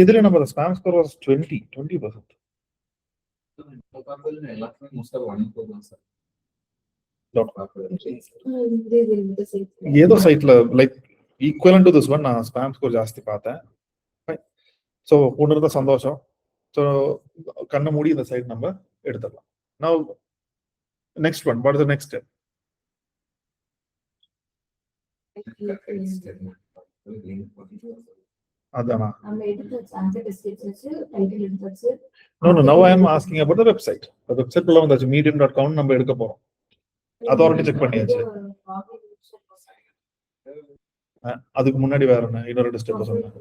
எதிரே நம்ம spam score was 20%. ஏதோ சைட்ல like equivalent to this one நான் ஸ்பாம் ஸ்கோர் ஜாஸ்தி பார்த்தேன். ஸோ ஒன்று இருந்தால் சந்தோஷம். ஸோ கண்ணை மூடி இந்த சைட் நம்ம எடுத்துடலாம். Now next one, what is the next step? அதானா? No, now I am asking about the website. The website குள்ள வந்தாச்சு, medium.com நம்ம எடுக்க போறோம். அத்தாரிட்டி செக் பண்ணியாச்சு. அதுக்கு முன்னாடி வேற என்ன இன்னொரு ஸ்டெப் சொன்னேன்.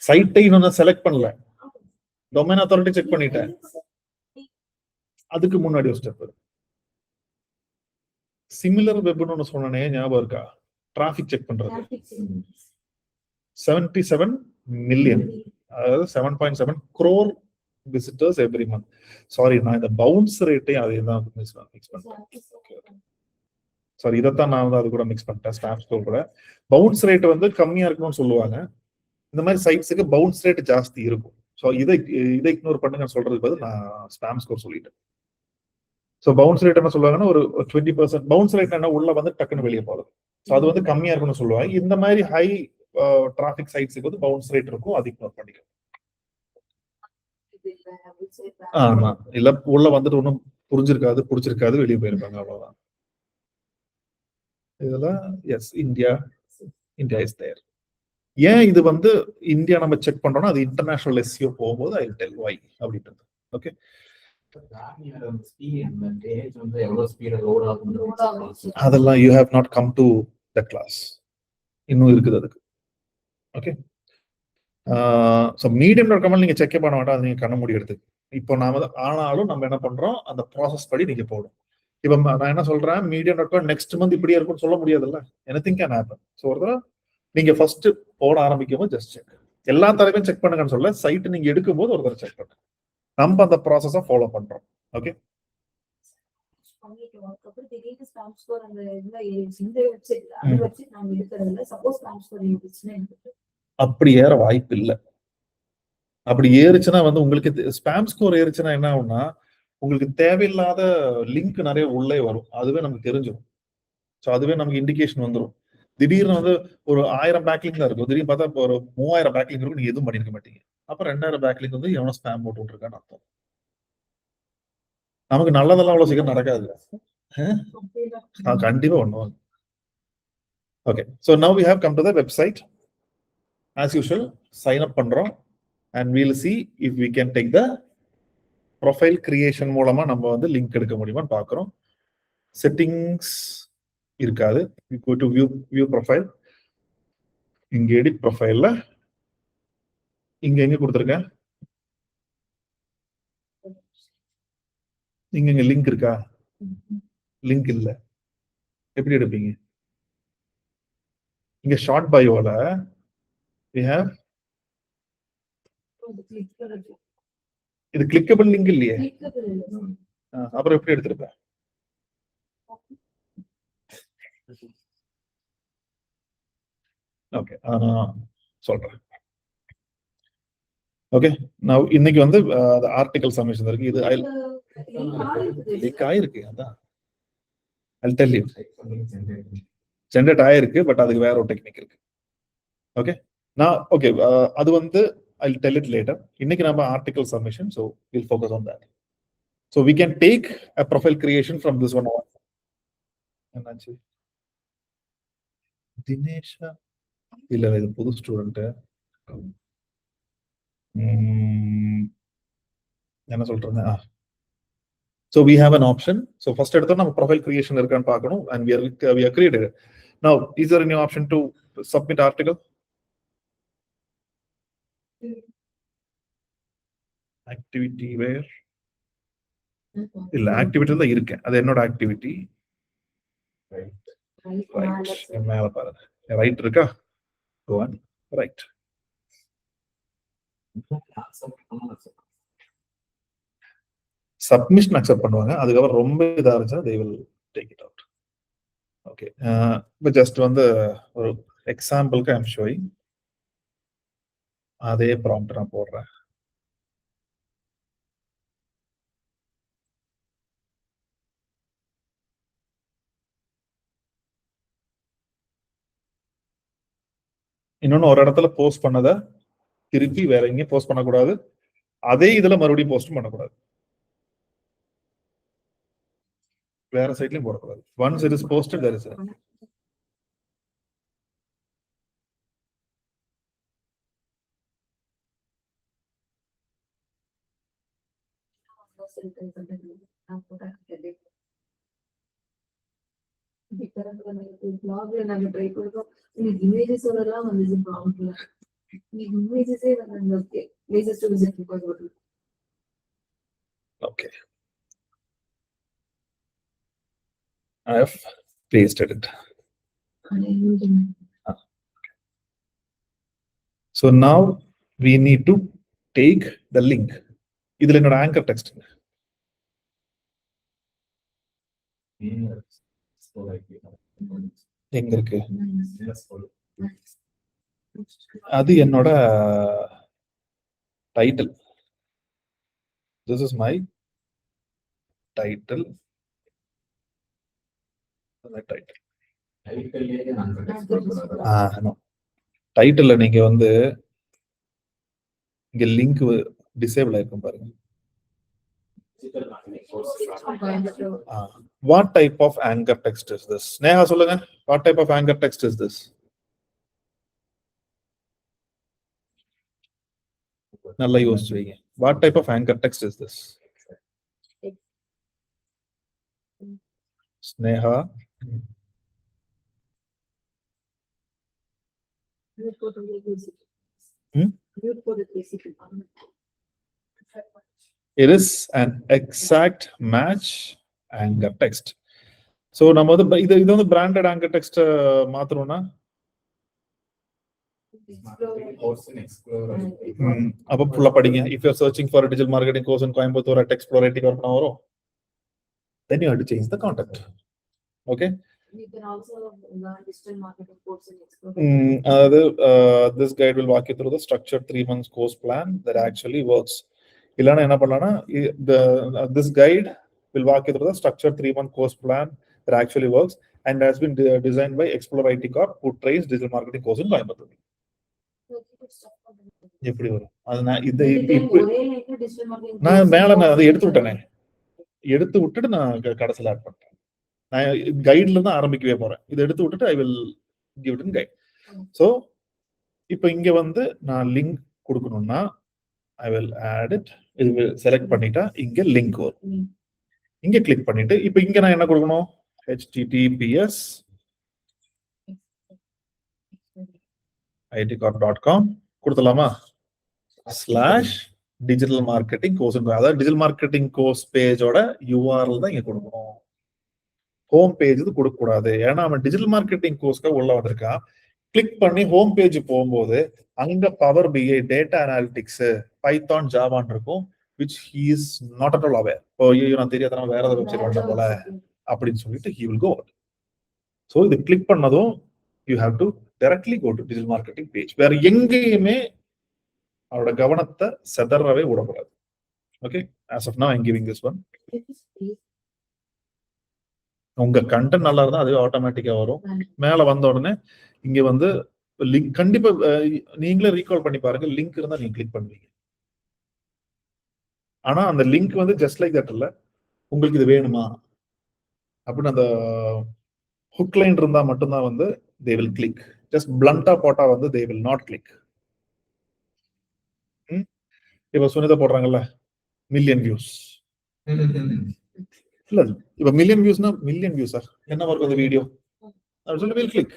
சைட்டை இன்னொன்னு செலக்ட் பண்ணல, டொமைன் அத்தாரிட்டி செக் பண்ணிட்டேன். அதுக்கு முன்னாடி ஒரு ஸ்டெப் சிமிலர் வெப்னு ஒன்று சொன்னனே, ஞாபகம் இருக்கா? டிராஃபிக் செக் பண்றது. 77 மில்லியன், அதாவது 7.7 crore visitors every month. Sorry, நான் இந்த பவுன்ஸ் ரேட்டை அதே தான் மிக்ஸ் பண்ணிட்டேன். சாரி, இதைத்தான் நான் வந்து அது கூட மிக்ஸ் பண்ணிட்டேன். ஸ்பாம் ஸ்கோர் கூட பவுன்ஸ் ரேட் வந்து கம்மியா இருக்கணும்னு சொல்லுவாங்க. இந்த மாதிரி சைட்ஸுக்கு பவுன்ஸ் ரேட் ஜாஸ்தி இருக்கும். ஸோ இதை இக்னோர் பண்ணுங்க சொல்றதுக்கு பதில் நான் ஸ்பாம் ஸ்கோர் சொல்லிட்டேன். ஸோ பவுன்ஸ் ரேட் என்ன சொல்லுவாங்கன்னா ஒரு 20%. பவுன்ஸ் ரேட் என்ன உள்ள வந்து டக்குன்னு வெளியே போகுது. ஸோ அது வந்து கம்மியா இருக்கும்னு சொல்லுவாங்க. இந்த மாதிரி ஹை டிராபிக் சைட்ஸுக்கு வந்து பவுன்ஸ் ரேட் இருக்கும், அது இக்னோர் பண்ணிக்கலாம். ஆமா, இல்ல உள்ள வந்துட்டு ஒன்றும் புடிச்சிருக்காது வெளியே போயிருப்பாங்க, அவ்வளவுதான். இதெல்லாம் எஸ், இந்தியா இஸ் தேர். ஏன் இது வந்து இந்தியா நம்ம செக் பண்றோம்னா அது இன்டர்நேஷனல் எஸ்சிஓ போகும்போது ஐ டெல் வை அப்படின்றது. ஓகே, அதெல்லாம் you have not come to that class, இன்னும் இருக்குது அதுக்கு. ஓகே, ஸோ மீடியம் கமல் நீங்க செக் பண்ண வேண்டாம், அது நீங்க கண்ண மூடி எடுத்து. இப்போ ஆனாலும் நம்ம என்ன பண்றோம், அந்த ப்ராசஸ் படி நீங்க போடும். இப்போ நான் என்ன சொல்றேன், மீடியம் நெக்ஸ்ட் மந்த் இப்படியே இருக்கும்னு சொல்ல முடியாதுல்ல, எனிதிங் கேன் ஹேப்பன். ஸோ ஒரு தடவை நீங்க ஃபர்ஸ்ட் போட ஆரம்பிக்கும் போது ஜஸ்ட் செக், எல்லா தடவையும் செக் பண்ணுங்கன்னு சொல்ல, சைட் நீங்க எடுக்கும் போது ஒரு தடவை செக் பண்ணுங்க. நம்ம அந்த ப்ராசஸை ஃபாலோ பண்றோம். ஓகே, அப்படி ஏற வாய்ப்பு இல்லை. அப்படி ஏறுச்சுன்னா வந்து உங்களுக்கு ஸ்பாம் ஸ்கோர் ஏறுச்சுன்னா என்ன ஆகும்னா, உங்களுக்கு தேவையில்லாத லிங்க் நிறைய உள்ளே வரும், அதுவே நமக்கு தெரிஞ்சிடும். ஸோ அதுவே நமக்கு இண்டிகேஷன் வந்துடும். திடீர்னு வந்து ஒரு 1000 பேக்லிங் தான் இருக்கும், திடீர்னு பார்த்தா ஒரு 3000 பேக்லிங் இருக்கும், நீங்க எதுவும் பண்ணிருக்க மாட்டீங்க. அப்ப 2000 பேக்லிங் வந்து எவனோ ஸ்பாம் போட்டு இருக்கான்னு அர்த்தம். நமக்கு நல்லதெல்லாம் அவ்வளவு சீக்கிரம் நடக்காது, கண்டிப்பா பண்ணுவாங்க. Okay, so now we have come to the website. As usual sign up பண்றோம் and we'll see if we can take the profile creation மூலமா நம்ம வந்து லிங்க் எடுக்க முடியுமான்னு பார்க்கிறோம். செட்டிங்ஸ் இருக்காது. we go to view profile, இங்க edit profileல இங்க எங்க கொடுத்திருக்கேன், இங்க லிங்க் இருக்கா? லிங்க் இல்ல, எப்படி எடுப்பீங்க? இங்க ஷார்ட் பயோல we have இது கிளிக்கபிள் லிங்க் இல்லையே, அப்புறம் எப்படி எடுத்திருப்பேன்? ஓகே, சொல்றேன். ஓகே, நான் இன்னைக்கு வந்து ஆர்டிகல் சப்மிஷன் இருக்கு, இது லீக் ஆயிருக்கு. அதான் I'll tell you. ஜெனரேட் ஆயிருக்கு, பட் அதுக்கு வேற ஒரு டெக்னிக் இருக்கு. ஓகே, நான் ஓகே, அது வந்து I'll tell it later. இன்னைக்கு நம்ம article submission, so we'll focus on that. So we can take a profile creation from this one. என்னாச்சு தினேஷா? இல்ல, இது புது ஸ்டூடெண்ட். என்ன சொல்றேன்? So we have an option. So first எடுத்தோம் நம்ம profile creation இருக்கான்னு பார்க்கணும், and we are created. Now is there any option to submit article? Activity where? இல்ல, ஆக்டிவிட்டி தான் இருக்கேன், அது என்னோட ஆக்டிவிட்டி. ரைட் மேல பாருங்க, ரைட் இருக்கா? Go on, right. Submission accept பண்ணுவாங்க, அதுக்கப்புறம் ரொம்ப இதா இருந்துச்சுன்னா they will take it out. Okay, இப்போ ஜஸ்ட் வந்து ஒரு எக்ஸாம்பிளுக்கு ஐம் ஷோயிங், அதே ப்ராம்ப்ட் நான் போடுறேன். இன்னொன்னு, ஒரு இடத்துல போஸ்ட் பண்ணத திருப்பி வேற எங்கேயும் போஸ்ட் பண்ணக்கூடாது, அதே இதுல மறுபடியும் போஸ்ட் பண்ணக்கூடாது, வேற சைட்லயும் போடக்கூடாது. Once it is posted there is images எல்லாம் வந்து இமேஜஸே வந்து places to visit because what okay. I have pasted it. So now we need to take the link. இதுல என்னோட ஆங்கர் டெக்ஸ்ட் எங்க இருக்கு? அது என்னோட title. This is my title. Title டைட்டில்ல நீங்க வந்து இங்க லிங்க் டிசேபிள் ஆயிருக்கும் பாருங்க. What type of anchor text is this? Neha சொல்லுங்க. What type of anchor text is this? நல்லா யோசிச்சு வைங்க. What type of anchor text is this? Neha. It is an exact match anchor text. So நம்ம வந்து இது வந்து branded anchor text மாத்தணும்னா அப்ப ஃபுல்லா படிங்க. If you are searching for a digital marketing course in Coimbatore at Exploratory or வரும், then you have to change the content. Okay. We can also learn digital marketing course in Explore. This guide will walk you through the structured 3 months course plan that actually works. இல்லனா என்ன பண்ணலாம்னா this guide will walk you through the structured 3-month course plan that actually works and has been designed by Explore IT Corp who trains digital marketing course in Coimbatore. எப்படி வரும்? அது நான் இது நான் மேல நான் அதை எடுத்து விட்டேனே. எடுத்து விட்டுட்டு நான் கடைசியில் ஆட் பண்றேன். நான் கைட்ல தான் ஆரம்பிக்கவே போறேன். இதை எடுத்து விட்டுட்டு I will give it in guide. So இப்போ இங்க வந்து நான் லிங்க் கொடுக்கணும்னா ஐ வில் ஆட் இட். இது செலக்ட் பண்ணிட்டா இங்க லிங்க் வரும். இங்க கிளிக் பண்ணிட்டு இப்போ இங்க நான் என்ன கொடுக்கணும்? https itcorp.com கொடுத்தலாமா? /digital marketing course. அதாவது டிஜிட்டல் மார்க்கெட்டிங் கோர்ஸ் பேஜோட URL தான் இங்க கொடுக்கணும். ஹோம் பேஜ் இது கொடுக்க கூடாது. ஏன்னா அவன் டிஜிட்டல் மார்க்கெட்டிங் கோர்ஸ்க்கு உள்ள வந்திருக்கான். கிளிக் பண்ணி ஹோம் பேஜ் போகும்போது அங்க power BI, data analytics, Python, Javan இருக்கும், which he is not at all aware. நான் தெரியாத வேற ஏதாவது வெப்சைட் பண்ண போல அப்படின்னு சொல்லிட்டு he will go out. So இது கிளிக் பண்ணதும் you have to directly go to digital marketing page. வேற எங்கேயுமே அவரோட கவனத்தை செதறவே விடக்கூடாது. Okay, as of now I'm giving this one. உங்க கண்டென்ட் நல்லா இருந்தா அதுவே ஆட்டோமேட்டிக்கா வரும். மேல வந்த உடனே இங்க வந்து லிங்க் கண்டிப்பா நீங்களே ரீகால் பண்ணி பாருங்க. லிங்க் இருந்தா நீங்க கிளிக் பண்ணுவீங்க. ஆனா அந்த லிங்க் வந்து ஜஸ்ட் லைக் தட் இல்ல, உங்களுக்கு இது வேணுமா அப்படின்னு அந்த ஹுக் லைன் இருந்தா மட்டும்தான் வந்து they will click. just blunt-ஆ போட்டா வந்து they will not click. இப்ப சுனிதா போடுறாங்கல்ல மில்லியன் வியூஸ் இல்ல, இப்ப மில்லியன் வியூஸ்னா மில்லியன் வியூஸா என்ன வரும் அந்த வீடியோ அப்படி சொல்லி will click.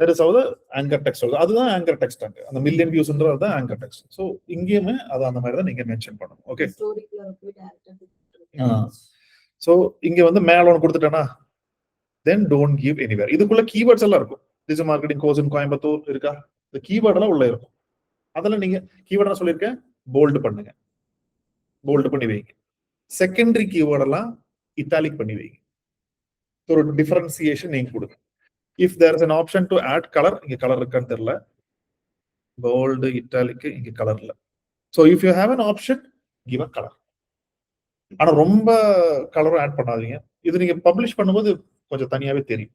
that is how the anchor text வருது. அதுதான் anchor text. அந்த மில்லியன் வியூஸ்ன்றது தான் anchor text. சோ இங்கேயுமே அது அந்த மாதிரி தான் நீங்க மென்ஷன் பண்ணணும். ஓகே, சோ இங்க வந்து மேல ஒன்னு கொடுத்துட்டேனா then don't give anywhere. இதுக்குள்ள கீவேர்ட்ஸ் எல்லாம் இருக்கும். Digital marketing course in Coimbatore இருக்கா, இந்த கீவேர்ட் எல்லாம் உள்ள இருக்கும். அதெல்லாம் நீங்க கீவேர்ட் சொல்லிருக்கேன், போல்ட் பண்ணுங்க, போல்ட் பண்ணி வைங்க. செகண்டரி கீவேர்ட் எல்லாம் இட்டாலிக் பண்ணி வைங்க. ஒரு டிஃபரன்சியேஷன் நீங்க கொடுங்க. If there is an option to add color, இங்க கலர் இருக்கான்னு தெரியல, போல்ட் இட்டாலிக் இங்க கலர் இல்ல. so if you have an option give a color. ஆனா ரொம்ப கலரும் ஆட் பண்ணாதீங்க. இது நீங்க பப்ளிஷ் பண்ணும்போது கொஞ்சம் தனியாவே தெரியும்.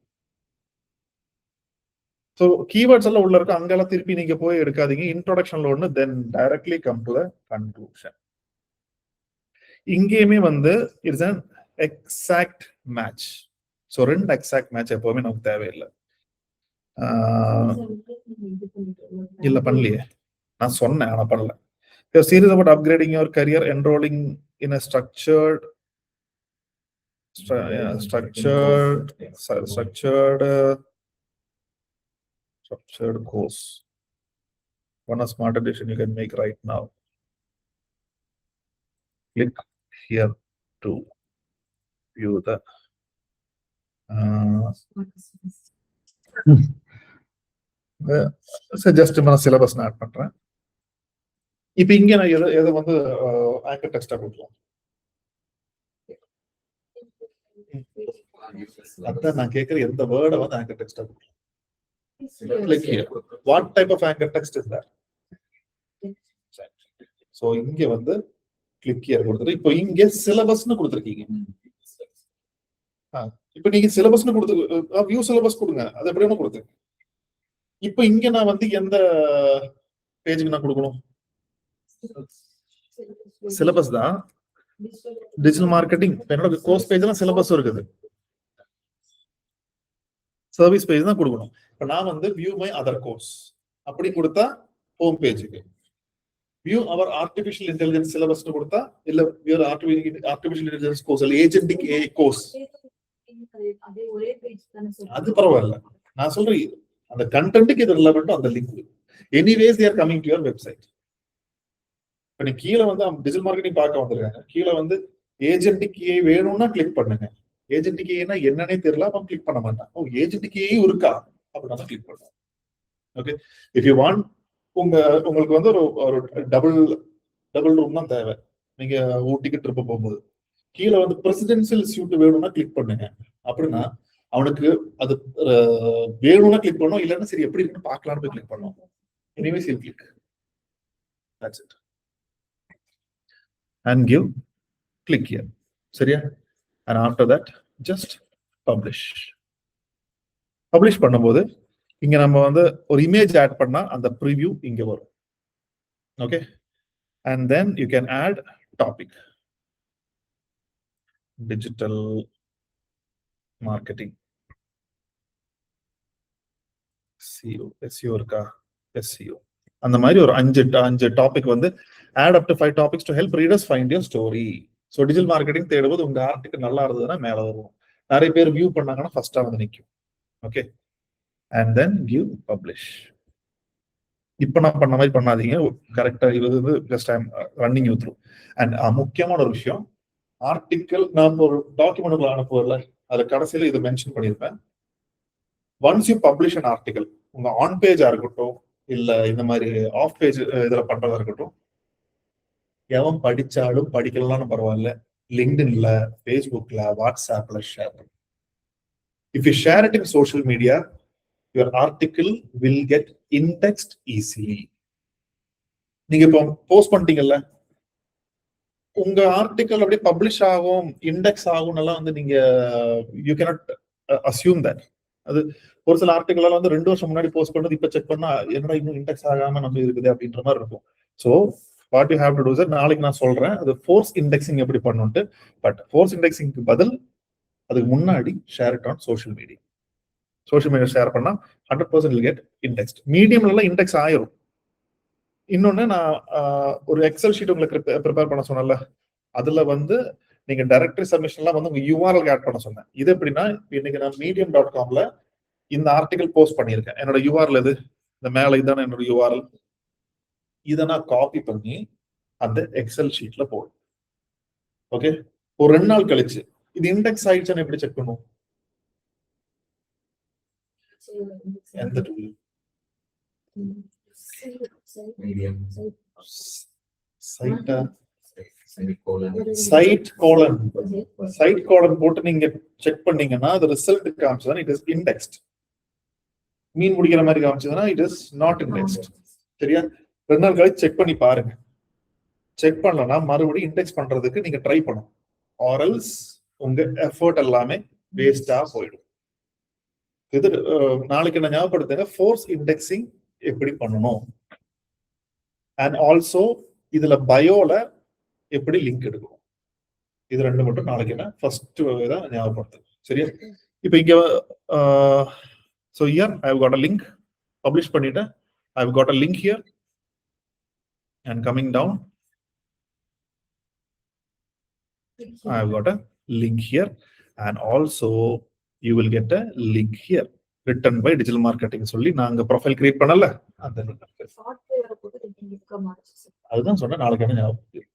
ஸோ கீவேர்ட்ஸ் எல்லாம் உள்ள இருக்கு, அங்கெல்லாம் திருப்பி நீங்க போய் எடுக்காதீங்க. இன்ட்ரோடக்ஷன்ல ஒன்று, then directly come to the conclusion. இங்கேயுமே வந்து இட்ஸ் an exact match. ஸோ 2 எக்ஸாக்ட் மேட்ச் எப்பவுமே நமக்கு தேவையில்லை. இல்ல பண்ணலையே, நான் சொன்னேன் ஆனா பண்ணல. Serious about upgrading your career, enrolling in a structured course. One a smart decision you can make right now. Click here to view the just syllabus நான் ஆட் பண்றேன். இப்போ இங்க நான் எதை வந்து ஆங்கர் டெக்ஸ்டா கொடுக்கலாம். அதான் நான் கேட்கிற எந்த வேர்டை வந்து ஆங்கர் டெக்ஸ்டா கொடுக்கலாம். Click here. What type of anchor text is that? So இங்க வந்து click here கொடுத்துட்டு இப்போ இங்க சிலபஸ்னு கொடுத்துருக்கீங்க. இப்போ நீங்க சிலபஸ்னு கொடுத்து வியூ சிலபஸ் கொடுங்க. அது எப்படி வேணும் கொடுத்து. இப்போ இங்க நான் வந்து எந்த பேஜுக்கு நான் கொடுக்கணும்? சிலபஸ் தான். டிஜிட்டல் மார்க்கெட்டிங் என்னோட கோர்ஸ் பேஜ்லாம் சிலபஸ் இருக்குது. சர்வீஸ் பேஜ் தான் கொடுக்கணும். இப்போ நான் வந்து வியூ மை அதர் கோர்ஸ் அப்படி கொடுத்தா ஹோம் பேஜுக்கு. வியூ அவர் ஆர்டிபிஷியல் இன்டெலிஜென்ஸ் சிலபஸ் கொடுத்தா இல்ல வியூ ஆர்டிபிஷியல் இன்டெலிஜென்ஸ் கோர்ஸ் இல்ல ஏஜென்டிக் ஏஐ கோர்ஸ் அது பரவாயில்ல. நான் சொல்றேன் அந்த கண்டென்ட்க்கு இது ரிலவென்ட் அந்த link. Anyways they are coming to your website. இப்போ நீ கீழே வந்து டிஜிட்டல் மார்க்கெட்டிங் பார்க்க வந்திருக்காங்க. கீழே வந்து ஏஜென்டிக் ஏஐ வேணும்னா கிளிக் பண்ணுங்க. ஏஜென்டிக் ஏஐனா என்னன்னே தெரியல அப்ப கிளிக் பண்ண மாட்டான். ஓ ஏஜென்டிக் ஏஐ இருக்கா அப்படின்னா கிளிக் பண்ணுவோம். ஓகே இஃப் யூ வாண்ட் உங்களுக்கு வந்து ஒரு டபுள் ரூம் தான் தேவை. நீங்க ஊட்டிக்கு ட்ரிப் போகும்போது கீழே வந்து பிரசிடென்சியல் சூட் வேணும்னா கிளிக் பண்ணுங்க. அப்படின்னா அவனுக்கு அது வேணும்னா கிளிக் பண்ணும், இல்லைன்னா சரி எப்படி இருக்குன்னு பார்க்கலான்னு போய் கிளிக் பண்ணும். Anyways you click. That's it. And give click here. சரியா? And after that just publish. Publish பண்ணும்போது இங்க நம்ம வந்து ஒரு இமேஜ் ஆட் பண்ணா அந்த ப்ரிவ்யூ இங்க வரும். Okay and then you can add topic. Digital marketing SEO இருக்கா? SEO அந்த மாதிரி ஒரு அஞ்சு டாபிக் வந்து add up to 5 topics to help readers find your story. So digital marketing தேடும்போது உங்க ஆர்டிக்கல் நல்லா இருந்ததுன்னா மேல வரும். நிறைய பேர் வியூ பண்ணாங்கன்னா ஃபர்ஸ்டா வந்து நிற்கும். Okay and then give publish. இப்போ நான் பண்ண மாதிரி பண்ணாதீங்க. கரெக்டா இது just I'm running you through. And முக்கியமான ஒரு விஷயம், ஆர்டிக்கல் நான் ஒரு டாக்குமெண்ட்ல அனுப்புவதில்ல, அது கடைசியில இது மென்ஷன் பண்ணியிருப்பேன். Once you publish an article, உங்க ஆன் பேஜா இருக்கட்டும் இல்ல இந்த மாதிரி ஆஃப் பேஜ் இதுல பண்றதா இருக்கட்டும், எவன் படிச்சாலும் படிக்கலாம் பரவாயில்ல, லிங்க்டின்ல, ஃபேஸ்புக்ல, வாட்ஸ்அப்ல ஷேர் பண்ணு. If you share it in social media, your article will get indexed easily. நீங்க இப்போ போஸ்ட் பண்ணிட்டீங்கல்ல, உங்க ஆர்டிக்கல் அப்படியே பப்ளிஷ் ஆகும், இண்டெக்ஸ் ஆகும் எல்லாம் வந்து நீங்க யூ கேனாட் அஸ்யூம் தட். அது ஒரு சில ஆர்டிக்கல் எல்லாம் வந்து 2 வருஷம் முன்னாடி போஸ்ட் பண்ணது இப்ப செக் பண்ணா என்னடா இன்னும் இண்டெக்ஸ் ஆகாம நம்ம இருக்குது அப்படின்ற மாதிரி இருக்கும். So what you have to do sir, நாளைக்கு நான் சொல்றேன் அது ஃபோர்ஸ் இண்டெக்ஸிங் எப்படி பண்ணுன்ட்டு. பட் ஃபோர்ஸ் இண்டெக்ஸிங்க்கு பதில் அதுக்கு முன்னாடி share it on social media. Social media share பண்ணா 100% will get indexed. மீடியம்ல எல்லாம் இண்டெக்ஸ் ஆயிரும். இன்னொன்னு நான் ஒரு எக்ஸல் ஷீட் உங்களுக்கு ப்ரிப்பேர் பண்ண சொன்னல, அதுல வந்து நீங்க டைரக்டரி சப்மிஷன்லாம் வந்து உங்க யூஆர்எல் ஆட் பண்ண சொன்னேன். இது எப்படின்னா, இன்னைக்கு நான் medium.comல இந்த ஆர்டிகல் போஸ்ட் பண்ணியிருக்கேன். என்னோட யூஆர்எல் இது, இந்த மேல இதுதானே என்னோட யூஆர்எல். இதை நான் காப்பி பண்ணி அந்த எக்ஸல் ஷீட்ல போடும். ஓகே ஒரு 2 நாள் கழிச்சு இது இண்டெக்ஸ் ஆயிடுச்சுன்னு எப்படி செக் பண்ணுவோம்? எந்த டூல்? சைட் கோலன் போட்டு நீங்க செக் பண்ணீங்கன்னா அது ரிசல்ட் காமிச்சதுன்னா இட் இஸ் இண்டெக்ஸ்ட். மீன் முடிக்கிற மாதிரி காமிச்சதுன்னா இட் இஸ் நாட் இண்டெக்ஸ்ட். சரியா? 2 நாள் கழிச்சு செக் பண்ணி பாருங்க. செக் பண்ணலன்னா மறுபடியும் இண்டெக்ஸ் பண்றதுக்கு நீங்க ட்ரை பண்ணணும். ஆர்எல்ஸ் உங்க எஃபர்ட் எல்லாமே வேஸ்டா போயிடும். இது நாளைக்கு நான் ஞாபகப்படுத்துங்க, ஃபோர்ஸ் இண்டெக்ஸிங் எப்படி பண்ணணும். அண்ட் ஆல்சோ இதுல பயோல எப்படி லிங்க் எடுக்கணும். இது 2 மட்டும் நாளைக்கு என்ன ஃபர்ஸ்ட் தான் ஞாபகப்படுத்து. சரியா? இப்போ இங்க so here I have got a link, publish பண்ணிட்டேன். I have got a link here and coming down I have got a link here and also you will get a link here written by digital marketing சொல்லி நாங்க profile create பண்ணல, அந்த அதுதான் சொன்னேன். நாளைக்கு என்ன ஞாபகம்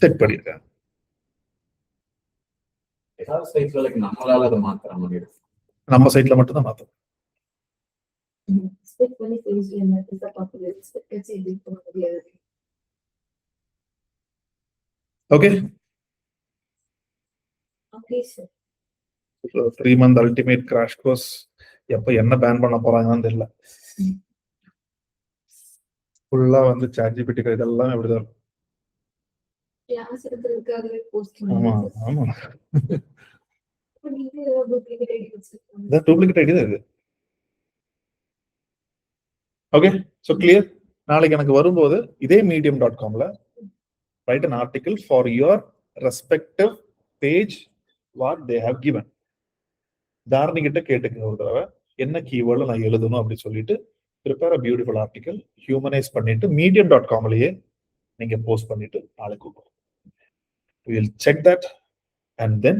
செட் பண்ணிருக்கேன். நம்ம சைட்ல மட்டும் தான் மாத்தோம். Okay please sir. 3-month ultimate crash course எப்ப என்ன பேன் பண்ண போறாங்கன்னு தெரியல. ஃபுல்லா வந்து ChatGPT இதெல்லாம் எப்படிதான் இருக்கும். கிளாஸ் எடுக்கிறதுக்காகவே போஸ்ட் ஆமா பண்ணுங்க. ஆமா அப்ப நீங்க டூப்ளிகேட் ஐடி வச்சிருக்கீங்க. இதான் டூப்ளிகேட் ஐடி தான் இது. Okay, so clear. நாளைக்கு எனக்கு வரும்போது இதே medium.comல write an article for your respective page what they have given. Dharani கிட்ட கேட்டுக்கங்க ஒரு தடவை என்ன கீவேர்ட்ல நான் எழுதணும் அப்படி சொல்லிட்டு prepare a beautiful article humanise பண்ணிட்டு medium.comலயே நீங்க போஸ்ட் பண்ணிட்டு நாளைக்கு we'll check that and then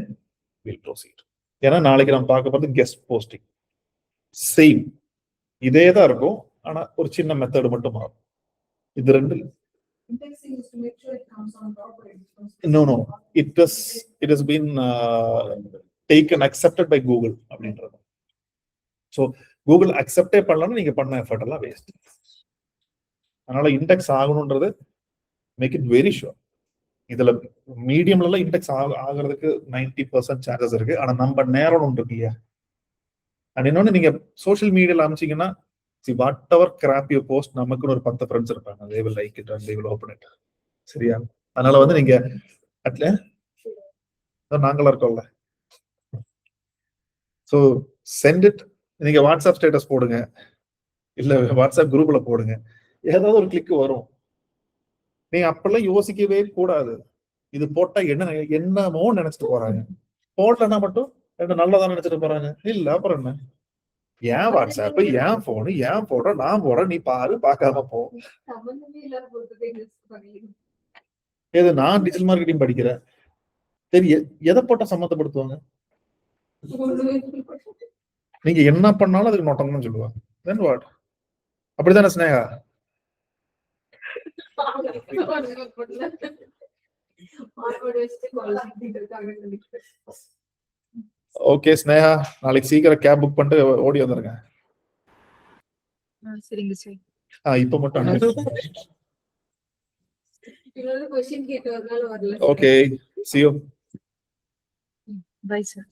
we'll proceed. ஏன்னா நாளைக்கு நம்ம பார்க்க போறது கெஸ்ட் போஸ்டிங் சேம் இதே தான் இருக்கும், ஆனா ஒரு சின்ன மெத்தட் மட்டும் மாறும். இது ரெண்டு Indexing is to make sure it comes on corporate. no it has been taken accepted by Google அப்படின்றது. ஸோ கூகுள் அக்செப்டே பண்ணலன்னா நீங்க பண்ண எஃபர்ட் எல்லாம் வேஸ்ட். அதனால இண்டெக்ஸ் ஆகணும்ன்றது மேக் இட் வெரி ஷுர். இதுல மீடியம்ல எல்லாம் இண்டெக்ஸ் ஆகிறதுக்கு 90% சான்சஸ் இருக்கு. ஆனா நம்ம நேரம் ஒன்று இருக்கு இல்லையா. அண்ட் இன்னொன்னு நீங்க சோஷியல் மீடியால அமைச்சீங்கன்னா whatever crap you post நமக்குன்னு ஒரு 10 ஃப்ரெண்ட்ஸ் இருப்பாங்க. they will like it and they will open it. சரியா? அதனால வந்து நீங்க நாங்களா இருக்கோம்ல. So send it. நீங்க வாட்ஸ்அப் ஸ்டேட்டஸ் போடுங்க, இல்ல வாட்ஸ்அப் குரூப்ல போடுங்க, ஏதாவது ஒரு கிளிக் வரும். நீங்க அப்பெல்லாம் யோசிக்கவே கூடாது. இது போட்டா என்னமோ நினைச்சிட்டு போறாங்க. போடலன்னா மட்டும் நல்லதான் நினைச்சிட்டு போறாங்க. இல்ல அப்புறம் என்ன, ஏன் வாட்ஸ்அப், ஏன் போனு, ஏன் போடுற, நான் போடுறேன், நீ பாரு, பார்க்காம போ. சம்பந்தமே இல்லாத பொறுத்ததை யூஸ் பண்ணிடுங்க. ஏது நான் டிஜிட்டல் மார்க்கெட்டிங் படிக்கிறேன், சரி எதை போட்டா சம்மந்தப்படுத்துவாங்க? நீங்க என்ன பண்ணாலும் அதுக்கு நோட்டம் தான் சொல்லுவாங்க. Then what? அப்படித்தானே ஸ்னேகா? ஓகே ஸ்னேகா, நாளைக்கு சீக்கிரம் கேப் புக் பண்ணிட்டு ஓடி வந்துருங்க. சரிங்க சார். இப்ப மட்டும் இன்னொரு क्वेश्चन கேட்டு வரனால வரல. Okay, see you. Bye sir.